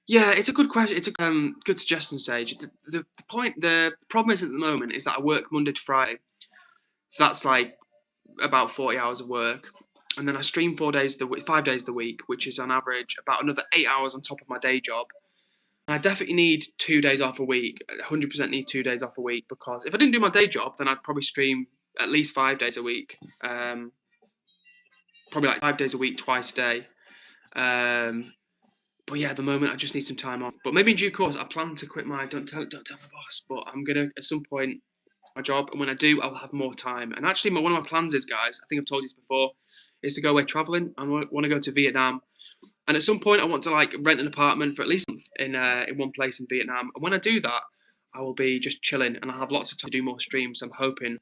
Yeah, it's a good question. It's a good suggestion, Sage. The problem is at the moment is that I work Monday to Friday, so that's like about 40 hours of work, and then I stream 5 days of the week, which is on average about another 8 hours on top of my day job. And I definitely need 2 days off a week. 100% need 2 days off a week, because if I didn't do my day job, then I'd probably stream at least 5 days a week. Probably like 5 days a week, twice a day. But yeah, at the moment I just need some time off. But maybe in due course, I plan to quit my don't tell my boss. But I'm gonna at some point my job, and when I do, I'll have more time. And actually, one of my plans is, guys, I think I've told you this before, is to go away traveling. I want to go to Vietnam, and at some point I want to like rent an apartment for at least a month in one place in Vietnam. And when I do that, I will be just chilling, and I'll have lots of time to do more streams. So I'm hoping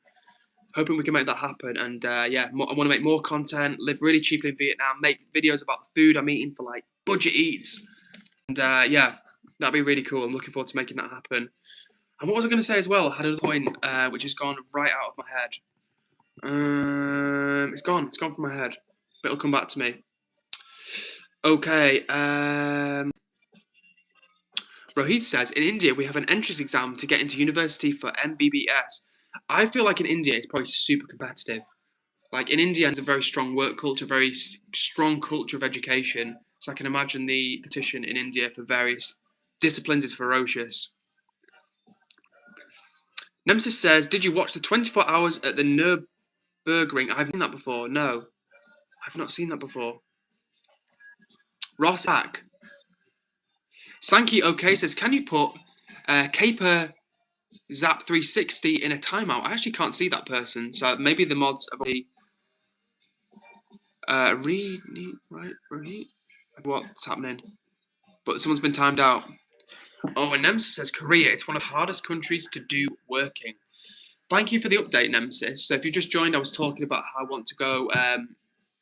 we can make that happen. And yeah, I want to make more content, live really cheaply in Vietnam, make videos about the food I'm eating for like budget eats. And yeah, that'd be really cool. I'm looking forward to making that happen. And what was I going to say as well? I had another point which has gone right out of my head. It's gone from my head, but it'll come back to me. Okay. Rohith says, in India we have an entrance exam to get into university for MBBS. I feel like in India it's probably super competitive. Like in India, there's a very strong work culture, very strong culture of education. So I can imagine the competition in India for various disciplines is ferocious. Nemesis says, did you watch the 24 hours at the Nürburgring? I've seen that before. No, I've not seen that before. Ross Hack. Sankey OK says, can you put Caper Zap 360 in a timeout? I actually can't see that person, so maybe the mods are the what's happening? But someone's been timed out. Oh, and Nemesis says Korea, it's one of the hardest countries to do working. Thank you for the update, Nemesis. So if you just joined, I was talking about how I want to go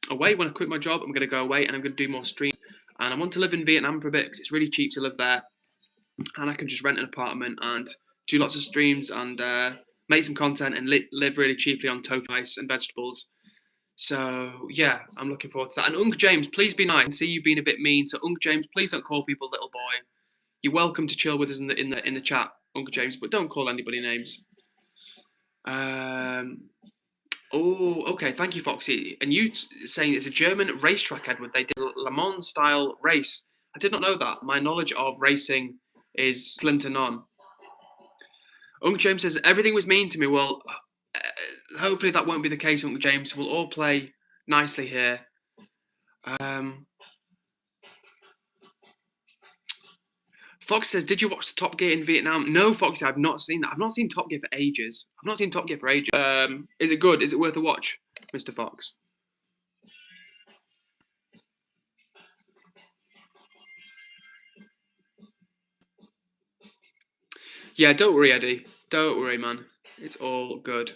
away. When I quit my job, I'm going to go away and I'm going to do more streams. And I want to live in Vietnam for a bit because it's really cheap to live there. And I can just rent an apartment and do lots of streams and make some content and live really cheaply on tofu, rice and vegetables. So yeah, I'm looking forward to that. And Unk James, please be nice. I see you being a bit mean. So Unk James, please don't call people little boy. You're welcome to chill with us in the chat, Unk James, but don't call anybody names. Oh, okay. Thank you, Foxy. And you saying it's a German racetrack, Edward. They did a Le Mans style race. I did not know that. My knowledge of racing is slim to none. Unk James says everything was mean to me. Well, hopefully that won't be the case, Unk James. We'll all play nicely here. Fox says, did you watch the Top Gear in Vietnam? No, Foxy, I've not seen that. I've not seen Top Gear for ages. Is it good? Is it worth a watch, Mr. Fox? Yeah, don't worry, Eddie. Don't worry, man. It's all good.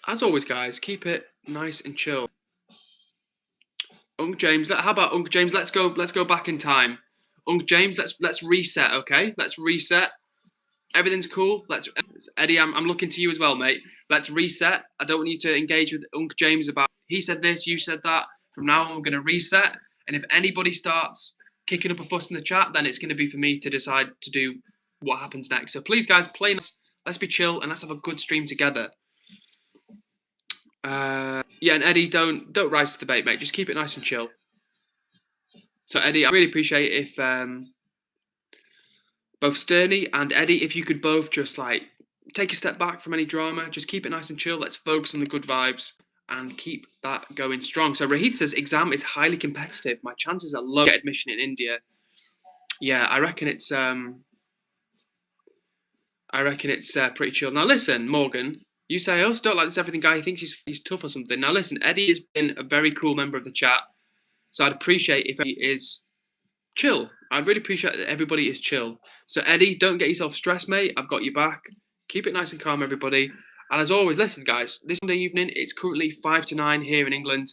As always, guys, keep it nice and chill. Unk James, how about Unk James? Let's go back in time. Unk James, let's reset, okay? Let's reset. Everything's cool. Eddie, I'm looking to you as well, mate. Let's reset. I don't want you to engage with Unk James about he said this, you said that. From now on, we're going to reset. And if anybody starts kicking up a fuss in the chat, then it's going to be for me to decide to do what happens next. So please, guys, play nice. Let's be chill and let's have a good stream together. Yeah, and Eddie, don't rise to the bait, mate. Just keep it nice and chill. So Eddie, I really appreciate if both Sterney and Eddie, if you could both just like take a step back from any drama, just keep it nice and chill. Let's focus on the good vibes and keep that going strong. So Rahith says exam is highly competitive. My chances are low to get admission in India. Yeah, I reckon it's pretty chill. Now listen, Morgan, You say, I also don't like this everything guy. He thinks he's tough or something. Now listen, Eddie has been a very cool member of the chat. So I'd appreciate if he is chill. I'd really appreciate that everybody is chill. So Eddie, don't get yourself stressed, mate. I've got your back. Keep it nice and calm, everybody. And as always, listen, guys, this Sunday evening, it's currently 5 to 9 here in England.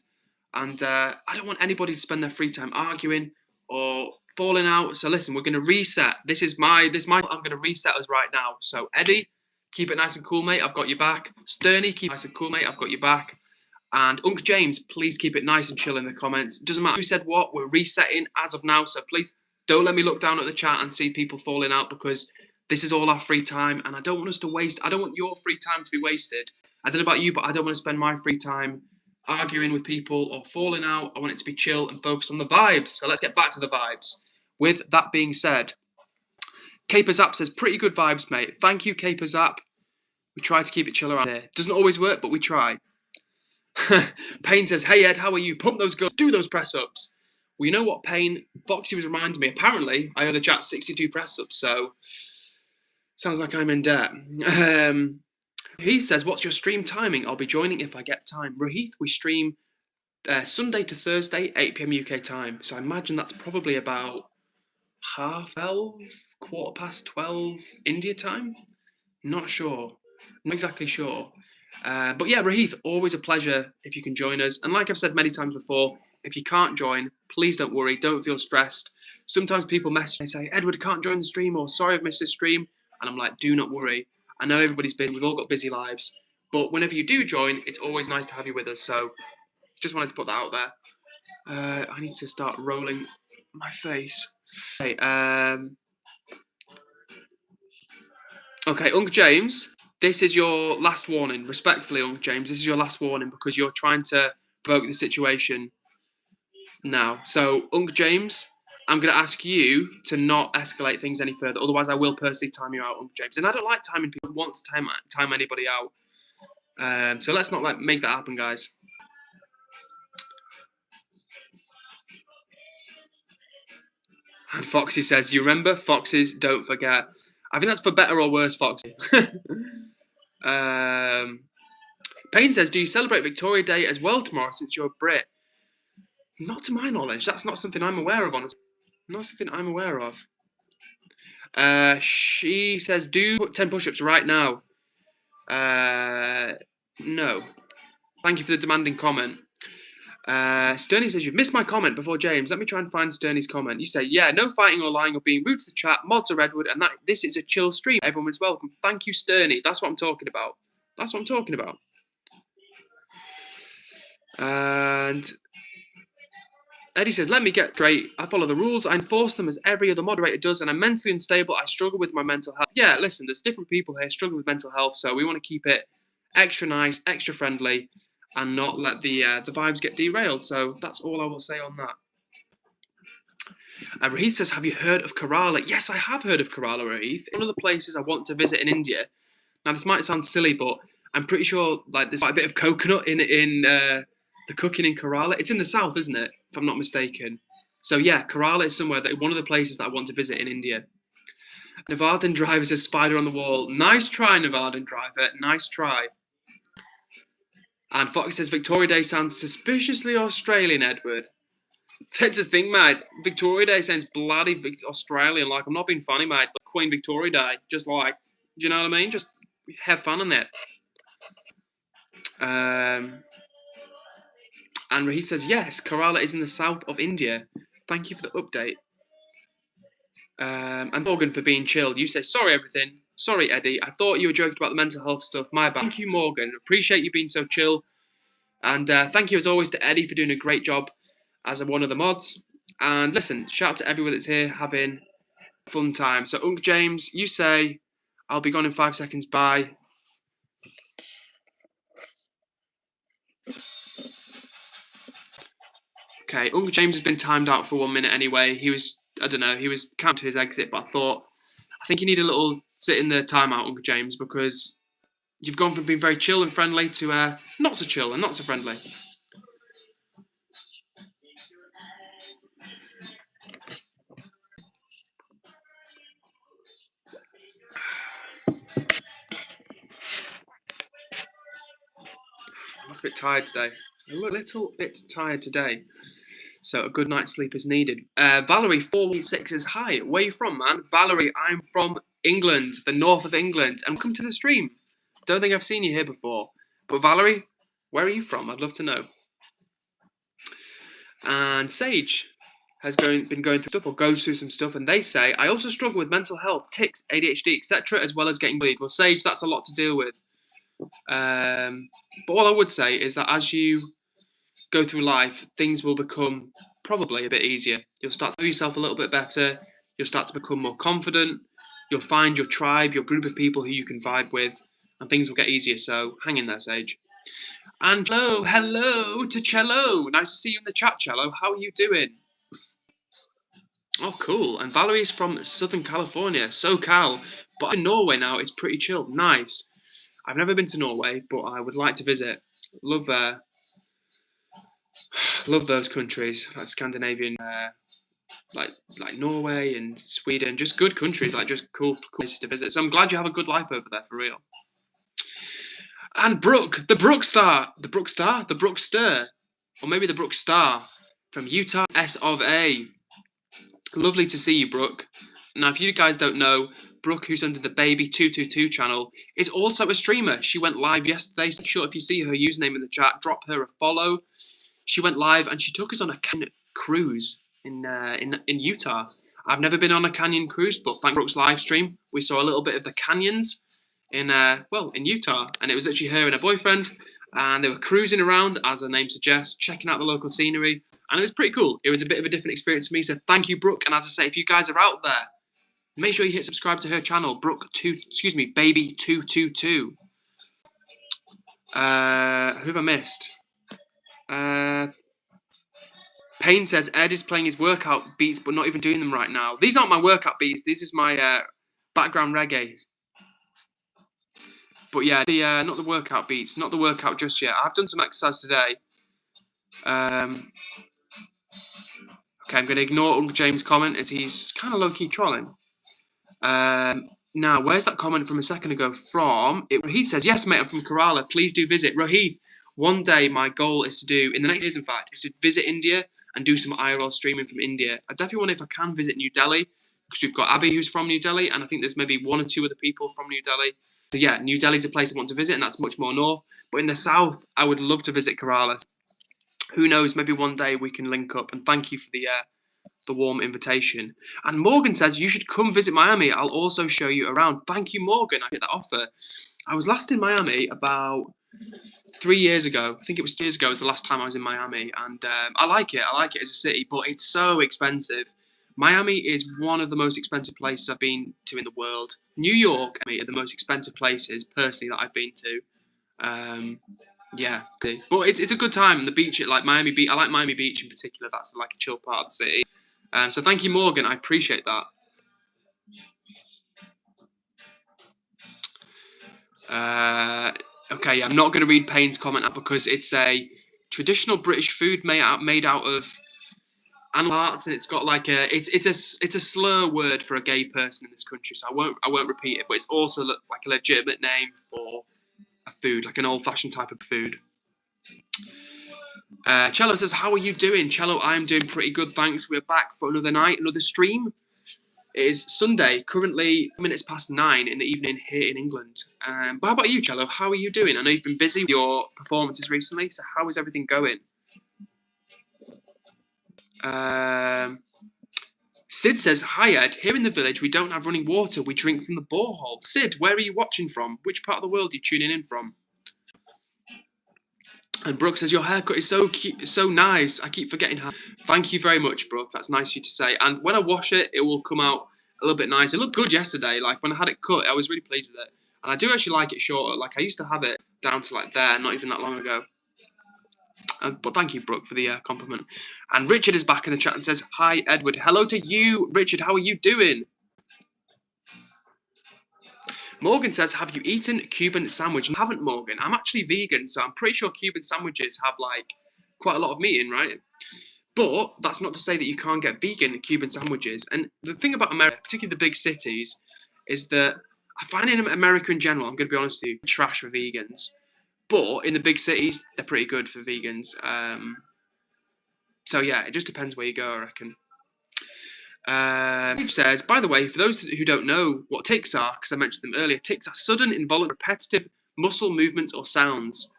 And I don't want anybody to spend their free time arguing or falling out. So listen, we're going to reset. I'm going to reset us right now. So Eddie, keep it nice and cool, mate. I've got your back. Sturny, keep it nice and cool, mate. I've got your back. And Unc James, please keep it nice and chill in the comments. It doesn't matter who said what, we're resetting as of now. So please don't let me look down at the chat and see people falling out, because this is all our free time and I don't want us to waste. I don't want your free time to be wasted. I don't know about you, but I don't want to spend my free time arguing with people or falling out. I want it to be chill and focused on the vibes. So let's get back to the vibes. With that being said, Caper Zap says, pretty good vibes, mate. Thank you, Caper Zap. We try to keep it chill around here. Doesn't always work, but we try. Payne says, hey Ed, how are you? Pump those girls, do those press-ups. Well, you know what, Payne? Foxy was reminding me, apparently, I owe the chat 62 press-ups, so sounds like I'm in debt. He says, what's your stream timing? I'll be joining if I get time. Rohith, we stream Sunday to Thursday, 8 PM UK time, so I imagine that's probably about 12:30, 12:15 India time? Not sure. Not exactly sure. But yeah, Rahith, always a pleasure if you can join us. And like I've said many times before, if you can't join, please don't worry. Don't feel stressed. Sometimes people message and say, Edward, I can't join the stream, or sorry, I've missed this stream. And I'm like, do not worry. I know everybody's busy. We've all got busy lives. But whenever you do join, it's always nice to have you with us. So just wanted to put that out there. I need to start rolling my face. Okay, okay, Unc James, this is your last warning. Respectfully, Unc James, this is your last warning because you're trying to provoke the situation now. So, Unc James, I'm going to ask you to not escalate things any further. Otherwise, I will personally time you out, Unc James. And I don't like timing people. I want to time anybody out. So let's not make that happen, guys. And Foxy says, you remember? Foxes, don't forget. I think that's for better or worse, Foxy. Payne says, do you celebrate Victoria Day as well tomorrow since you're a Brit? Not to my knowledge. That's not something I'm aware of, honestly. Not something I'm aware of. She says, do 10 push-ups right now. No. Thank you for the demanding comment. Sterney says, you've missed my comment before James. Let me try and find Sterney's comment. You say, yeah, no fighting or lying or being rude to the chat. Mods are Edward, and this is a chill stream. Everyone is welcome. Thank you, Sterney. That's what I'm talking about. That's what I'm talking about. And Eddie says, let me get straight. I follow the rules. I enforce them as every other moderator does, and I'm mentally unstable. I struggle with my mental health. Yeah, listen, there's different people here struggling with mental health, so we want to keep it extra nice, extra friendly, and not let the vibes get derailed. So that's all I will say on that. Rahith says, have you heard of Kerala? Yes, I have heard of Kerala, Rahith. One of the places I want to visit in India. Now, this might sound silly, but I'm pretty sure there's quite a bit of coconut in the cooking in Kerala. It's in the south, isn't it? If I'm not mistaken. So yeah, Kerala is one of the places that I want to visit in India. Navadan Driver says, spider on the wall. Nice try, Navadan Driver. Nice try. And Fox says, Victoria Day sounds suspiciously Australian, Edward. That's the thing, mate. Victoria Day sounds bloody Australian. Like, I'm not being funny, mate, but Queen Victoria Day. Just like, do you know what I mean? Just have fun on that. And Rahit says, yes, Kerala is in the south of India. Thank you for the update. And Morgan for being chilled. You say, sorry, everything. Sorry, Eddie. I thought you were joking about the mental health stuff. My bad. Thank you, Morgan. Appreciate you being so chill. And thank you, as always, to Eddie for doing a great job as one of the mods. And listen, shout out to everyone that's here having a fun time. So, Unc James, you say, I'll be gone in 5 seconds. Bye. Okay, Uncle James has been timed out for 1 minute anyway. He was counting to his exit, but I think you need a little sit in the timeout, Uncle James, because you've gone from being very chill and friendly to not so chill and not so friendly. bit tired today. A little bit tired today. So a good night's sleep is needed. Valerie 416 says, hi, where are you from, man? Valerie, I'm from England, the north of England, and welcome to the stream. Don't think I've seen you here before. But Valerie, where are you from? I'd love to know. And Sage has been going through stuff, or goes through some stuff, and they say, I also struggle with mental health, tics, ADHD, etc., as well as getting bullied. Well, Sage, that's a lot to deal with. But all I would say is that as you go through life, things will become probably a bit easier. You'll start to know yourself a little bit better. You'll start to become more confident. You'll find your tribe, your group of people who you can vibe with, and things will get easier. So hang in there, Sage. And hello to Cello. Nice to see you in the chat, Cello. How are you doing? Oh, cool. And Valerie's from Southern California, SoCal. But I'm in Norway now. It's pretty chill. Nice. I've never been to Norway, but I would like to visit. Love those countries, like Scandinavian, like Norway and Sweden. Just good countries, like just cool places to visit. So I'm glad you have a good life over there, for real. And Brooke, the Brookster, or maybe the Brooke Star from Utah, S of A. Lovely to see you, Brooke. Now, if you guys don't know, Brooke, who's under the Baby222 channel, is also a streamer. She went live yesterday. So make sure if you see her username in the chat, drop her a follow. She went live and she took us on a canyon cruise in Utah. I've never been on a canyon cruise, but thanks to Brooke's live stream, we saw a little bit of the canyons in Utah, and it was actually her and her boyfriend, and they were cruising around, as the name suggests, checking out the local scenery, and it was pretty cool. It was a bit of a different experience for me, so thank you, Brooke. And as I say, if you guys are out there, make sure you hit subscribe to her channel, Baby222. Who have I missed? Payne says Ed is playing his workout beats, but not even doing them right now. These aren't my workout beats. This is my background reggae. But yeah, not the workout beats, not the workout just yet. I've done some exercise today. Okay, I'm going to ignore Uncle James' comment as he's kind of low-key trolling. Now, where's that comment from a second ago from? Rohit says, yes, mate, I'm from Kerala. Please do visit. Rohit, one day my goal is to do, in the next years, in fact, is to visit India and do some IRL streaming from India. I definitely wonder if I can visit New Delhi, because we've got Abby, who's from New Delhi, and I think there's maybe one or two other people from New Delhi. So yeah, New Delhi's a place I want to visit, and that's much more north. But in the south, I would love to visit Kerala. Who knows, maybe one day we can link up, and thank you for the warm invitation. And Morgan says, you should come visit Miami. I'll also show you around. Thank you, Morgan. I get that offer. I was last in Miami about 3 years ago. I think it was 2 years ago was the last time I was in Miami. And I like it. I like it as a city, but it's so expensive. Miami is one of the most expensive places I've been to in the world. New York are the most expensive places, personally, that I've been to. Yeah, but it's a good time. And the beach at Miami Beach, I like Miami Beach in particular. That's like a chill part of the city. So thank you, Morgan. I appreciate that. Okay, I'm not going to read Payne's comment out because it's a traditional British food made out of animal parts, and it's got like it's a slur word for a gay person in this country. So I won't repeat it, but it's also like a legitimate name for a food, like an old-fashioned type of food. Cello says, how are you doing? Cello, I'm doing pretty good, thanks. We're back for another night, another stream. It is Sunday, currently 9:05 in the evening here in England. But how about you, Cello? How are you doing? I know you've been busy with your performances recently, so how is everything going? Sid says, hi Ed, here in the village we don't have running water, we drink from the borehole. Sid, where are you watching from? Which part of the world are you tuning in from? And Brooke says, your haircut is so cute, so nice. I keep forgetting how. Thank you very much, Brooke. That's nice of you to say. And when I wash it, it will come out a little bit nice. It looked good yesterday. Like when I had it cut, I was really pleased with it. And I do actually like it shorter. Like I used to have it down to like there, not even that long ago. But thank you, Brooke, for the compliment. And Richard is back in the chat and says, hi, Edward. Hello to you, Richard. How are you doing? Morgan says, have you eaten Cuban sandwich? I haven't, Morgan. I'm actually vegan, so I'm pretty sure Cuban sandwiches have like quite a lot of meat in, right? But that's not to say that you can't get vegan Cuban sandwiches. And the thing about America, particularly the big cities, is that I find in America in general, I'm going to be honest with you, trash for vegans. But in the big cities, they're pretty good for vegans. So yeah, it just depends where you go, I reckon. It says, by the way, for those who don't know what tics are, because I mentioned them earlier, tics are sudden, involuntary, repetitive muscle movements or sounds.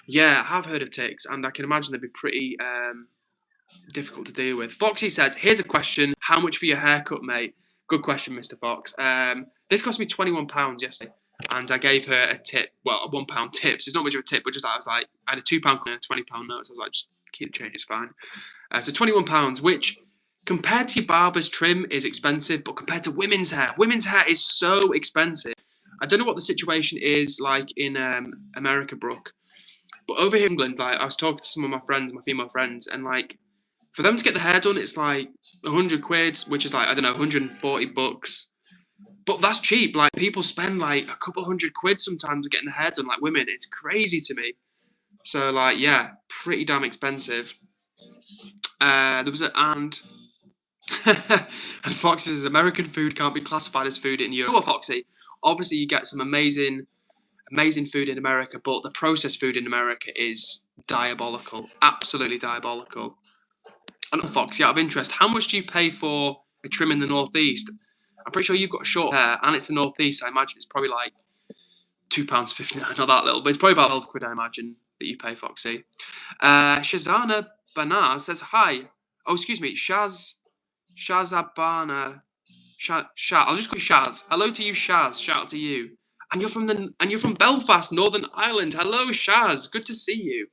Yeah, I have heard of tics, and I can imagine they'd be pretty difficult to deal with. Foxy says, here's a question. How much for your haircut, mate? Good question, Mr. Fox. This cost me £21 yesterday, and I gave her a tip. Well, a £1 tip. So it's not much of a tip, but just I was like, I had a £2 and a £20 note. So I was like, just keep the change, it's fine. So £21, which compared to your barber's trim is expensive, but compared to women's hair is so expensive. I don't know what the situation is like in America, Brooke, but over here in England, like I was talking to some of my friends, my female friends, and like for them to get the hair done, it's like £100, which is like, I don't know, $140. But that's cheap. Like people spend like a couple £100 sometimes getting the hair done, like women. It's crazy to me. So like, yeah, pretty damn expensive. There was and Foxy says American food can't be classified as food in Europe. Well, Foxy, obviously you get some amazing food in America, but the processed food in America is diabolical, absolutely diabolical. And Foxy, out of interest, how much do you pay for a trim in the Northeast? I'm pretty sure you've got short hair, and it's the Northeast. So I imagine it's probably like £2.59, not that little, but it's probably about £12, I imagine, that you pay, Foxy. Shazana Banar says hi. Oh, excuse me, Shazabana. I'll just call you Shaz. Hello to you, Shaz. Shout out to you. And you're from Belfast, Northern Ireland. Hello, Shaz. Good to see you.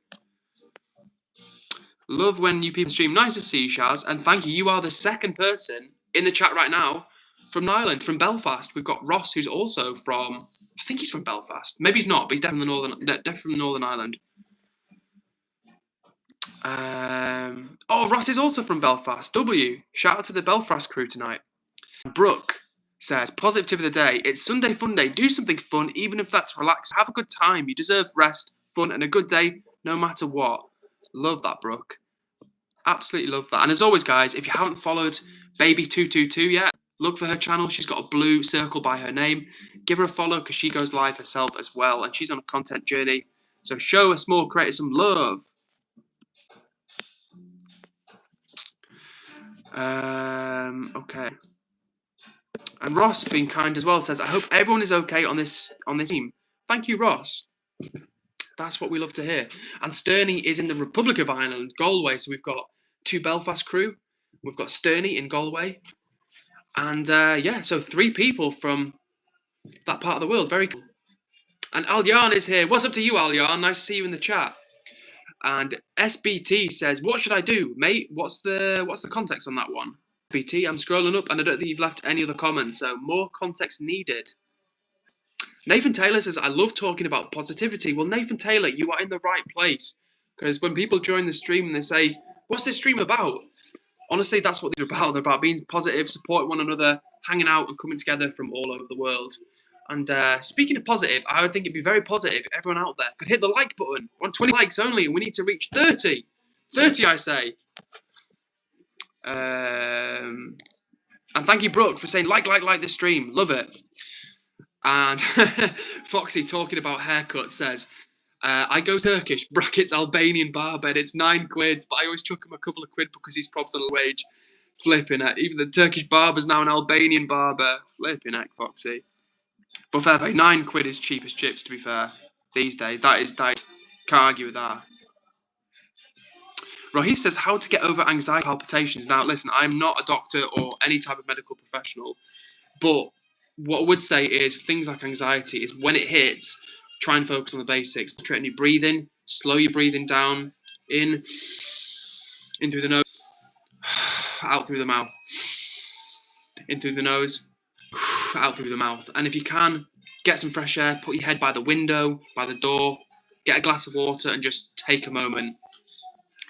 Love when you people stream. Nice to see you, Shaz. And thank you. You are the second person in the chat right now from Ireland, from Belfast. We've got Ross, who's also from, I think he's from Belfast. Maybe he's not, but he's definitely from Northern Ireland. Ross is also from Belfast. Shout out to the Belfast crew tonight. Brooke says, positive tip of the day. It's Sunday fun day. Do something fun, even if that's relaxed. Have a good time. You deserve rest, fun, and a good day, no matter what. Love that, Brooke. Absolutely love that. And as always, guys, if you haven't followed Baby222 yet, look for her channel. She's got a blue circle by her name. Give her a follow because she goes live herself as well, and she's on a content journey. So show a small creator some love. Okay. And Ross, being kind as well, says, I hope everyone is okay on this team. Thank you, Ross. That's what we love to hear. And Sterney is in the Republic of Ireland, Galway. So we've got 2 Belfast crew. We've got Sterney in Galway. And so 3 people from that part of the world. Very cool. And Aljan is here. What's up to you, Aljan? Nice to see you in the chat. And SBT says, what should I do, mate? What's the context on that one? SBT, I'm scrolling up and I don't think you've left any other comments. So more context needed. Nathan Taylor says, I love talking about positivity. Well, Nathan Taylor, you are in the right place. Because when people join the stream and they say, what's this stream about? Honestly, that's what they're about. They're about being positive, supporting one another, hanging out and coming together from all over the world. And speaking of positive, I would think it'd be very positive if everyone out there could hit the like button. We're on 20 likes only, and we need to reach 30. 30, I say. And thank you, Brooke, for saying like the stream. Love it. And Foxy, talking about haircuts, says, I go Turkish, brackets Albanian barber, and it's £9, but I always chuck him a couple of quid because he's probs on a wage. Flipping heck. Even the Turkish barber's now an Albanian barber. Flipping heck, Foxy. But fair play, £9 is cheap as chips, to be fair. These days, that is, can't argue with that. Rohit says, how to get over anxiety palpitations. Now, listen, I'm not a doctor or any type of medical professional, but what I would say is things like anxiety is when it hits, try and focus on the basics. Concentrate on your breathing, slow your breathing down, in through the nose, out through the mouth, in through the nose, out through the mouth. And if you can, get some fresh air, put your head by the window, by the door, get a glass of water and just take a moment.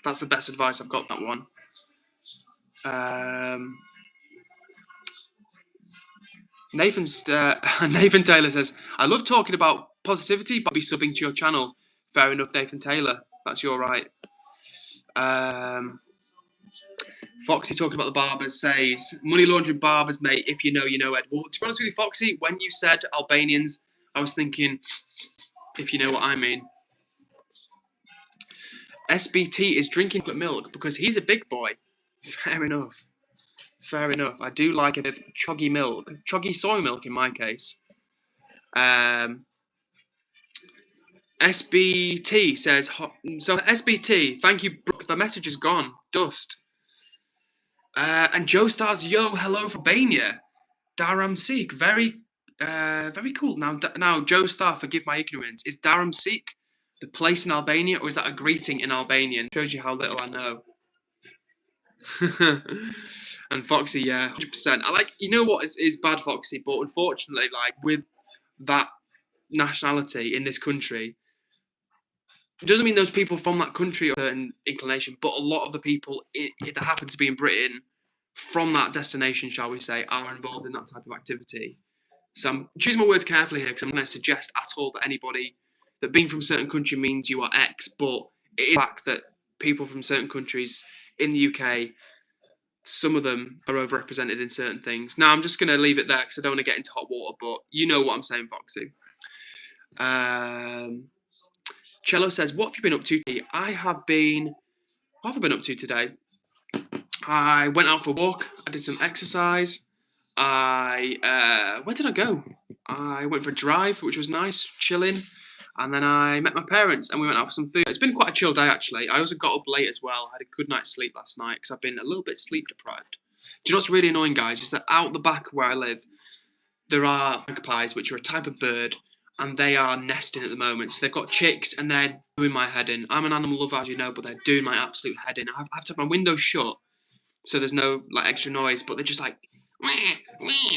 That's the best advice I've got for that one. Nathan Taylor says, I love talking about positivity, but I'll be subbing to your channel. Fair enough, Nathan Taylor. That's your right. Foxy talking about the barbers says, money laundering barbers, mate, if you know, you know, Ed. Well, to be honest with you, Foxy, when you said Albanians, I was thinking, if you know what I mean. SBT is drinking milk because he's a big boy. Fair enough. Fair enough. I do like a bit of choggy milk. Choggy soy milk in my case. SBT says... So SBT, thank you, Brooke. The message is gone. Dust. And Joe Stars, yo, hello from Albania. Dharam Sikh, very cool. Now, Joe Star, forgive my ignorance. Is Dharam Sikh the place in Albania, or is that a greeting in Albanian? Shows you how little I know. And Foxy, yeah, 100%. I like, you know what is bad, Foxy, but unfortunately, like, with that nationality in this country, it doesn't mean those people from that country are a certain inclination, but a lot of the people that happen to be in Britain from that destination, shall we say, are involved in that type of activity. So I'm choosing my words carefully here because I'm going to suggest at all that anybody that being from a certain country means you are X, but it is the fact that people from certain countries in the UK, some of them are overrepresented in certain things. Now, I'm just going to leave it there because I don't want to get into hot water, but you know what I'm saying, Foxy. Cello says, what have you been up to? What have I been up to today? I went out for a walk. I did some exercise. Where did I go? I went for a drive, which was nice, chilling. And then I met my parents and we went out for some food. It's been quite a chill day, actually. I also got up late as well. I had a good night's sleep last night because I've been a little bit sleep deprived. Do you know what's really annoying, guys? Is that out the back where I live, there are magpies, which are a type of bird, and they are nesting at the moment. So they've got chicks and they're doing my head in. I'm an animal lover, as you know, but they're doing my absolute head in. I have to have my window shut so there's no like extra noise, but they're just like,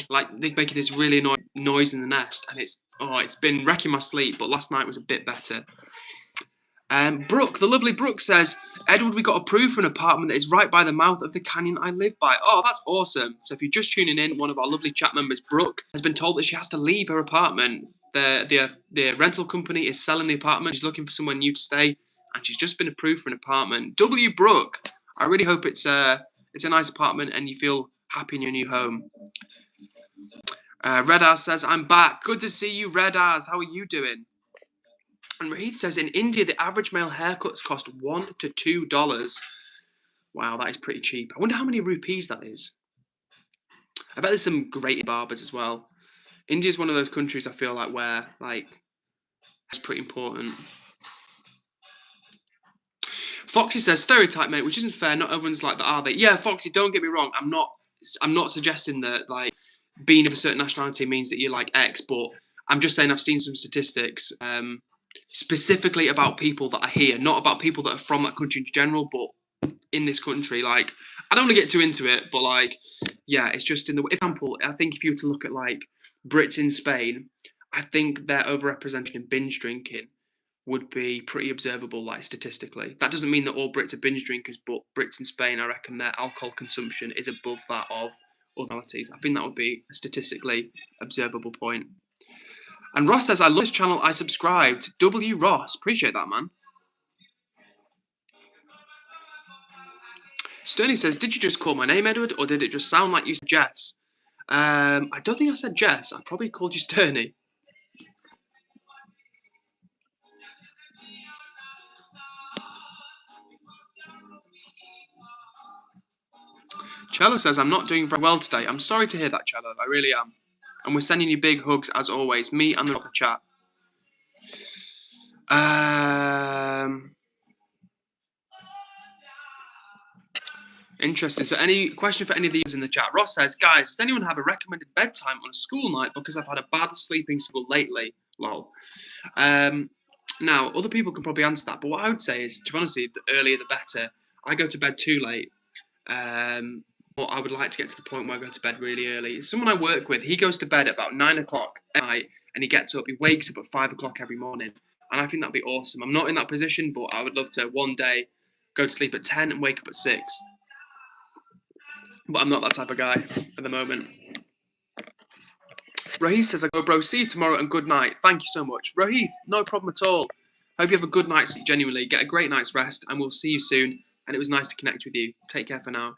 like they're making this really annoying noise in the nest, and it's been wrecking my sleep, but last night was a bit better. Brooke, the lovely Brooke says, Edward, we got approved for an apartment that is right by the mouth of the canyon I live by. Oh, that's awesome. So if you're just tuning in, one of our lovely chat members, Brooke, has been told that she has to leave her apartment. The rental company is selling the apartment. She's looking for somewhere new to stay, and she's just been approved for an apartment. W. Brooke, I really hope it's a nice apartment and you feel happy in your new home. Redaz says, I'm back. Good to see you, Redaz. How are you doing? And Rahid says, in India, the average male haircuts cost $1 to $2. Wow, that is pretty cheap. I wonder how many rupees that is. I bet there's some great barbers as well. India is one of those countries I feel like where, like, it's pretty important. Foxy says, stereotype, mate, which isn't fair. Not everyone's like that, are they? Yeah, Foxy, don't get me wrong. I'm not suggesting that, like, being of a certain nationality means that you're like X, but I'm just saying I've seen some statistics specifically about people that are here, not about people that are from that country in general, but in this country. Like, I don't want to get too into it, but like, yeah, it's just in the example. I think if you were to look at like Brits in Spain, I think their overrepresentation in binge drinking would be pretty observable, like statistically. That doesn't mean that all Brits are binge drinkers, but Brits in Spain, I reckon their alcohol consumption is above that of other nationalities. I think that would be a statistically observable point. And Ross says, I love this channel, I subscribed. W. Ross, appreciate that, man. Sterney says, did you just call my name, Edward, or did it just sound like you said Jess? I don't think I said Jess. I probably called you Sterney. Cello says, I'm not doing very well today. I'm sorry to hear that, Cello. I really am. And we're sending you big hugs, as always. Me and the chat. Interesting. So any question for any of these in the chat? Ross says, guys, does anyone have a recommended bedtime on a school night because I've had a bad sleeping school lately? Lol. Now, other people can probably answer that, but what I would say is, to be honest with you, the earlier the better. I go to bed too late. But I would like to get to the point where I go to bed really early. Someone I work with, he goes to bed at about 9 o'clock at night, and he wakes up at 5 o'clock every morning. And I think that'd be awesome. I'm not in that position, but I would love to one day go to sleep at 10 and wake up at 6. But I'm not that type of guy at the moment. Rahith says, I go, bro, see you tomorrow and good night. Thank you so much. Rahith, no problem at all. Hope you have a good night's sleep, genuinely. Get a great night's rest, and we'll see you soon. And it was nice to connect with you. Take care for now.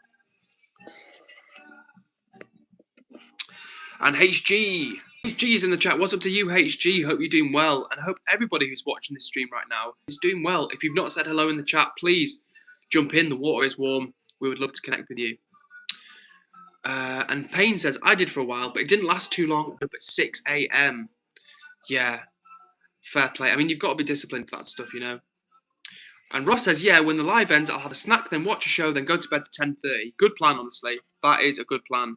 And HG G's in the chat. What's up to you, HG? Hope you're doing well, and I hope everybody who's watching this stream right now is doing well. If you've not said hello in the chat, please jump in. The water is warm. We would love to connect with you. And Payne says, I did for a while, but it didn't last too long. Up at 6 a.m. Yeah, fair play. I mean, you've got to be disciplined for that stuff, you know. And Ross says, yeah, when the live ends, I'll have a snack, then watch a show, then go to bed for 10:30. Good plan, honestly. That is a good plan.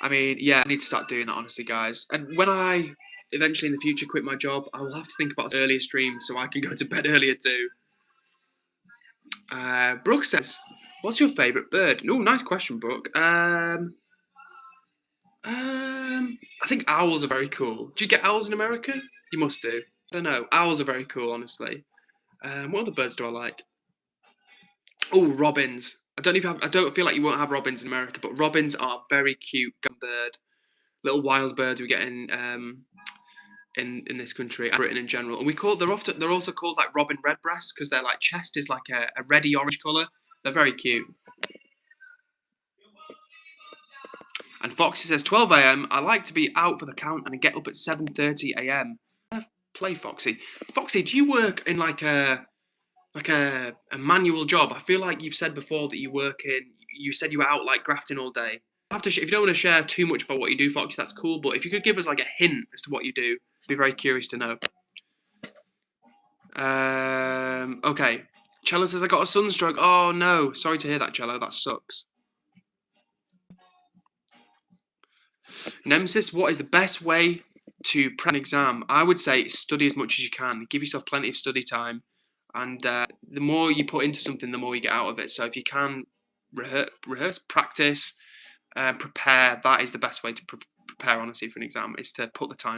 I mean, yeah, I need to start doing that, honestly, guys. And when I eventually in the future quit my job, I will have to think about earlier streams so I can go to bed earlier too. Brooke says, what's your favourite bird? Oh, nice question, Brooke. I think owls are very cool. Do you get owls in America? You must do. I don't know. Owls are very cool, honestly. What other birds do I like? Oh, robins. I don't feel like you won't have robins in America, but robins are very cute bird. Little wild birds we get in this country and Britain in general. And they're also called like robin redbreasts because their like chest is like a reddy orange colour. They're very cute. And Foxy says 12 a.m. I like to be out for the count and I get up at 7:30 a.m. Play Foxy. Foxy, do you work in like a manual job? I feel like you've said before that you said you were out like grafting all day. If you don't want to share too much about what you do, Foxy, that's cool. But if you could give us like a hint as to what you do, I'd be very curious to know. Okay. Cello says I got a sunstroke. Oh no, sorry to hear that, Cello. That sucks. Nemesis, what is the best way to prep an exam? I would say study as much as you can. Give yourself plenty of study time. And the more you put into something, the more you get out of it. So if you can rehearse, practice, prepare, that is the best way to prepare, honestly, for an exam, is to put the time.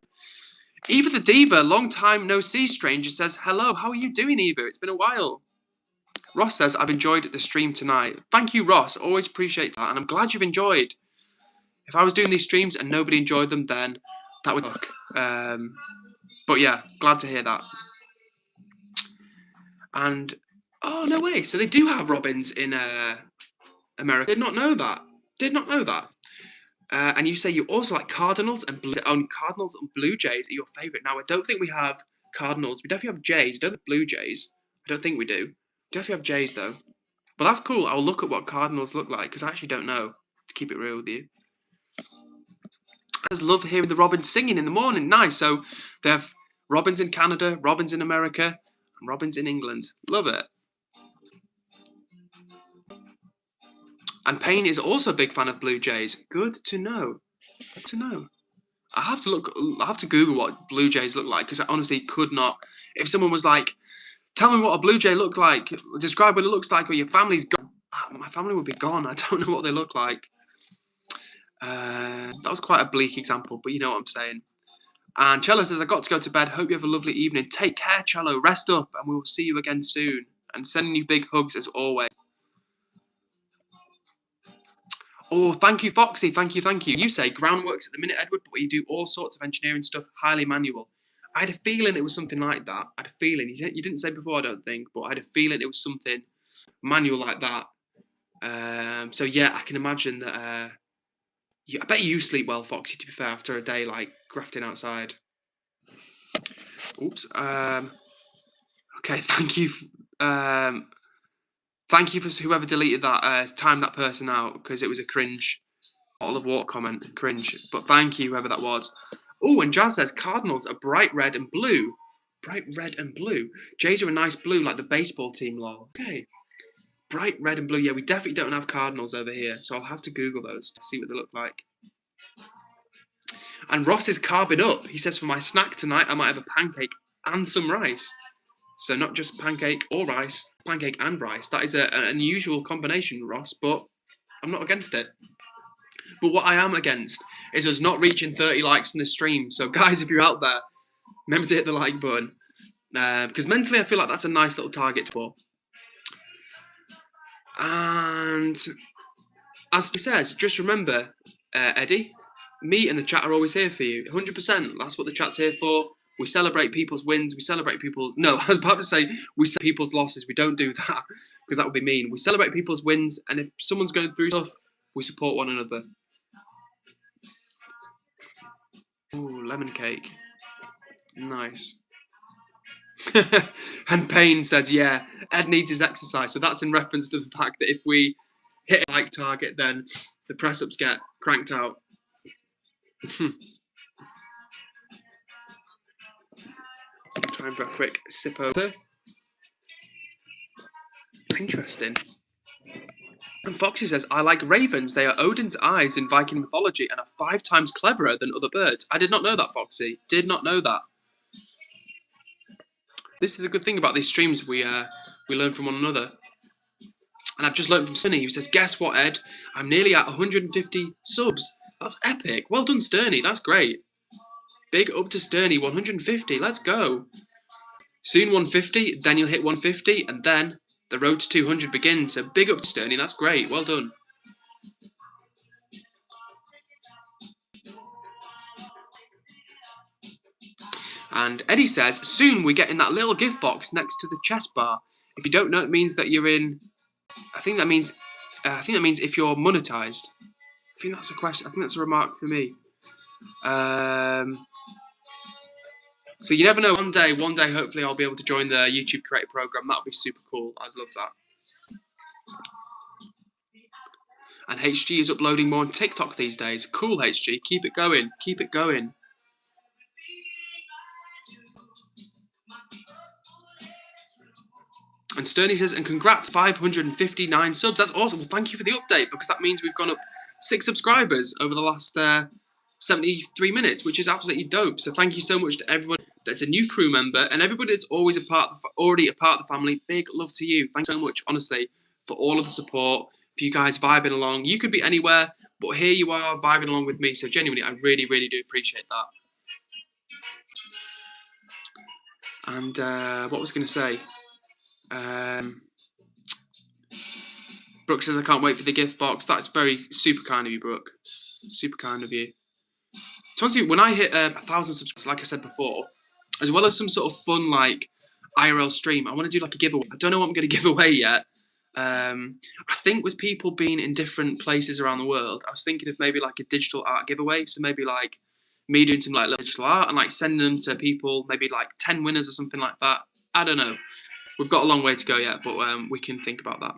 Eva the Diva, long time no see stranger, says, hello, how are you doing, Eva? It's been a while. Ross says, I've enjoyed the stream tonight. Thank you, Ross. Always appreciate that. And I'm glad you've enjoyed. If I was doing these streams and nobody enjoyed them, then that would suck. But yeah, glad to hear that. And, oh, no way. So they do have robins in America. Did not know that. And you say you also like cardinals and cardinals and blue jays are your favourite. Now, I don't think we have cardinals. We definitely have jays. Don't have blue jays. I don't think we do. Definitely have jays, though. But that's cool. I'll look at what cardinals look like, because I actually don't know, to keep it real with you. I just love hearing the robins singing in the morning. Nice. So they have robins in Canada, robins in America, and robins in England. Love it. And Payne is also a big fan of blue jays. Good to know. Good to know. I have to Google what blue jays look like, because I honestly could not. If someone was like, tell me what a blue jay looked like, describe what it looks like, or your family's gone. My family would be gone. I don't know what they look like. That was quite a bleak example, but you know what I'm saying. And Cello says, I got to go to bed. Hope you have a lovely evening. Take care, Cello. Rest up, and we will see you again soon. And sending you big hugs as always. Oh, thank you, Foxy. Thank you. You say groundworks at the minute, Edward, but you do all sorts of engineering stuff, highly manual. I had a feeling it was something like that. I had a feeling. You didn't say before, I don't think, but I had a feeling it was something manual like that. So yeah, I can imagine that. I bet you sleep well, Foxy, to be fair, after a day like grafting outside. Oops. Okay, thank you. Thank you for whoever deleted that, timed that person out, because it was a cringe bottle of water comment. Cringe. But thank you, whoever that was. Oh, and Jazz says cardinals are bright red and blue. Bright red and blue. Jays are a nice blue, like the baseball team, lol. Okay. Bright red and blue. Yeah, we definitely don't have cardinals over here, so I'll have to Google those to see what they look like. And Ross is carving up. He says, for my snack tonight, I might have a pancake and some rice. So not just pancake or rice, pancake and rice. That is an unusual combination, Ross, but I'm not against it. But what I am against is us not reaching 30 likes on this stream. So guys, if you're out there, remember to hit the like button. Because mentally, I feel like that's a nice little target for. And as he says, just remember, Eddie, me and the chat are always here for you. 100%. That's what the chat's here for. We celebrate people's wins. We celebrate people's... No, I was about to say we celebrate people's losses. We don't do that because that would be mean. We celebrate people's wins. And if someone's going through stuff, we support one another. Ooh, lemon cake. Nice. And Payne says, yeah, Ed needs his exercise. So that's in reference to the fact that if we hit a like target, then the press-ups get cranked out. Time for a quick sip over. Interesting. And Foxy says, I like ravens. They are Odin's eyes in Viking mythology and are 5 times cleverer than other birds. I did not know that, Foxy. Did not know that. This is a good thing about these streams. We learn from one another. And I've just learned from Stoney, who says, guess what, Ed? I'm nearly at 150 subs. That's epic. Well done, Sterney. That's great. Big up to Sterney. 150. Let's go. Soon 150, then you'll hit 150, and then the road to 200 begins. So big up to Sterney. That's great. Well done. And Eddie says, soon we get in that little gift box next to the chest bar. If you don't know, it means that you're in... I think that means if you're monetized. I think that's a question. I think that's a remark for me. So you never know. One day, hopefully I'll be able to join the YouTube Creator Program. That would be super cool. I'd love that. And HG is uploading more on TikTok these days. Cool, HG. Keep it going. Keep it going. And Sterney says, and congrats, 559 subs. That's awesome. Well, thank you for the update, because that means we've gone up 6 subscribers over the last 73 minutes, which is absolutely dope. So thank you so much to everyone that's a new crew member and everybody that's always already a part of the family. Big love to you. Thanks so much, honestly, for all of the support, for you guys vibing along. You could be anywhere, but here you are vibing along with me. So genuinely, I really, really do appreciate that. And what was I going to say? Brooke says, I can't wait for the gift box. That's very super kind of you, Brooke. Super kind of you. So honestly, when I hit 1,000 subscribers, like I said before, as well as some sort of fun like IRL stream, I want to do like a giveaway. I don't know what I'm going to give away yet. I think with people being in different places around the world, I was thinking of maybe like a digital art giveaway. So maybe like me doing some like little digital art and like sending them to people, maybe like 10 winners or something like that. I don't know. We've got a long way to go yet, but we can think about that.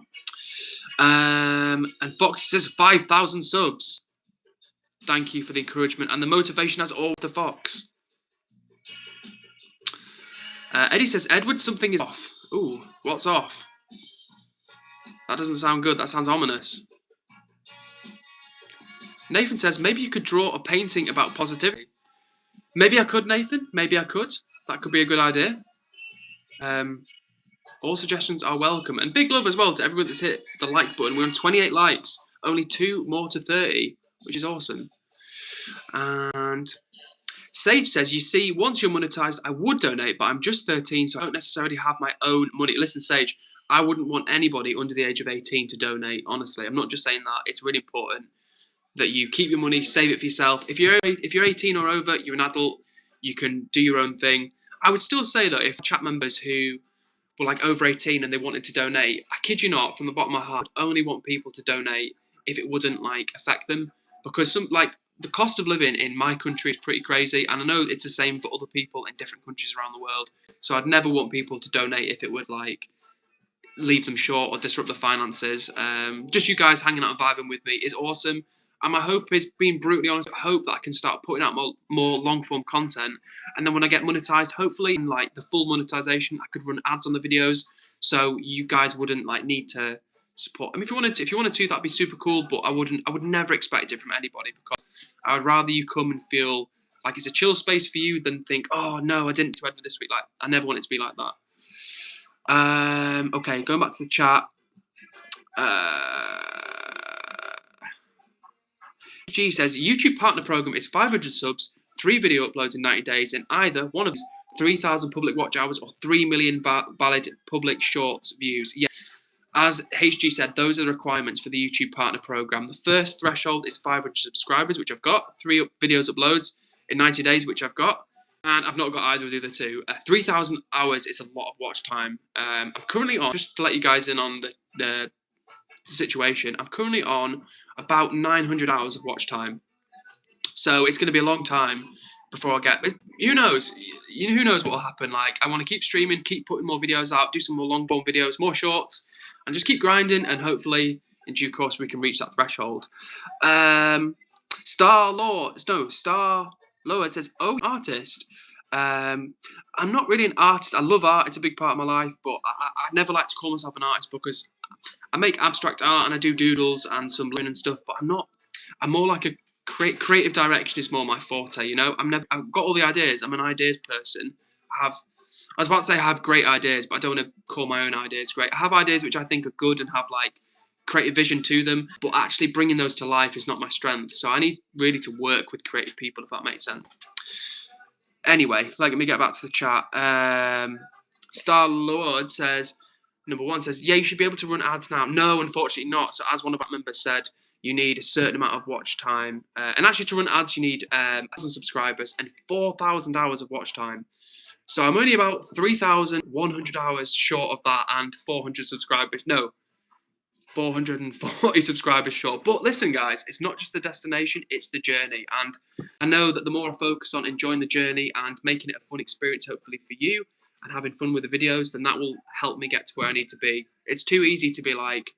And Fox says 5,000 subs. Thank you for the encouragement and the motivation as always to Fox. Eddie says, Edward, something is off. Ooh, what's off? That doesn't sound good. That sounds ominous. Nathan says, maybe you could draw a painting about positivity. Maybe I could, Nathan. Maybe I could. That could be a good idea. All suggestions are welcome. And big love as well to everyone that's hit the like button. We're on 28 likes. Only 2 more to 30, which is awesome. And Sage says, you see, once you're monetized, I would donate, but I'm just 13, so I don't necessarily have my own money. Listen, Sage, I wouldn't want anybody under the age of 18 to donate, honestly. I'm not just saying that. It's really important that you keep your money, save it for yourself. If you're 18 or over, you're an adult, you can do your own thing. I would still say, though, if chat members who were like over 18 and they wanted to donate, I kid you not, from the bottom of my heart, I only want people to donate if it wouldn't like affect them, because the cost of living in my country is pretty crazy, and I know it's the same for other people in different countries around the world. So I'd never want people to donate if it would like leave them short or disrupt the finances. Just you guys hanging out and vibing with me is awesome. And my hope is, being brutally honest, I hope that I can start putting out more long-form content. And then when I get monetized, hopefully, in like the full monetization, I could run ads on the videos, so you guys wouldn't like need to support. I mean, if you wanted to, that'd be super cool. But I would never expect it from anybody, because I would rather you come and feel like it's a chill space for you than think, oh no, I didn't do Edward this week. Like, I never want it to be like that. Okay, going back to the chat. G says, YouTube partner program is 500 subs, 3 video uploads in 90 days, and either one of these 3,000 public watch hours or 3 million valid public shorts views. Yeah, as HG said, those are the requirements for the YouTube partner program. The first threshold is 500 subscribers, which I've got, 3 videos uploads in 90 days, which I've got, and I've not got either of the other 2. 3,000 hours is a lot of watch time. I'm currently on, just to let you guys in on the situation, I'm currently on about 900 hours of watch time. So it's going to be a long time before I get. Who knows? Who knows what will happen? Like, I want to keep streaming, keep putting more videos out, do some more long form videos, more shorts, and just keep grinding. And hopefully, in due course, we can reach that threshold. Star Lord says, "Oh, artist." I'm not really an artist. I love art; it's a big part of my life. But I never like to call myself an artist because I make abstract art and I do doodles and some lettering and stuff. But I'm not. I'm more like a creative direction is more my forte. You know, I've got all the ideas. I'm an ideas person. I was about to say I have great ideas, but I don't want to call my own ideas great. I have ideas which I think are good and have like creative vision to them, but actually bringing those to life is not my strength. So I need really to work with creative people, if that makes sense. Anyway, let me get back to the chat. Star Lord says, number one says, yeah, you should be able to run ads now. No, unfortunately not. So as one of our members said, you need a certain amount of watch time. And actually to run ads, you need 1,000 subscribers and 4,000 hours of watch time. So I'm only about 3,100 hours short of that and 400 subscribers. No, 440 subscribers short. But listen, guys, it's not just the destination, it's the journey. And I know that the more I focus on enjoying the journey and making it a fun experience, hopefully for you, and having fun with the videos, then that will help me get to where I need to be. It's too easy to be like,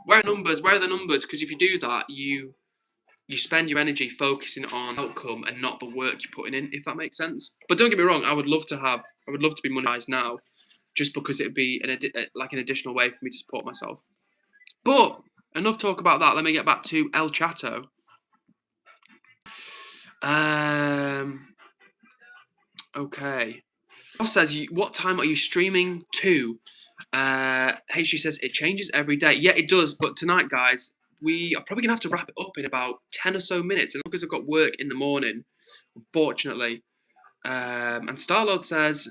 where are the numbers? Because if you do that, you spend your energy focusing on outcome and not the work you're putting in, if that makes sense. But don't get me wrong, I would love to be monetized now, just because it would be an additional way for me to support myself. But enough talk about that. Let me get back to El Chato. Okay. Ross says, what time are you streaming to? She says, it changes every day. Yeah, it does. But tonight, guys, we are probably going to have to wrap it up in about 10 or so minutes. And because I've got work in the morning, unfortunately. And Starlord says,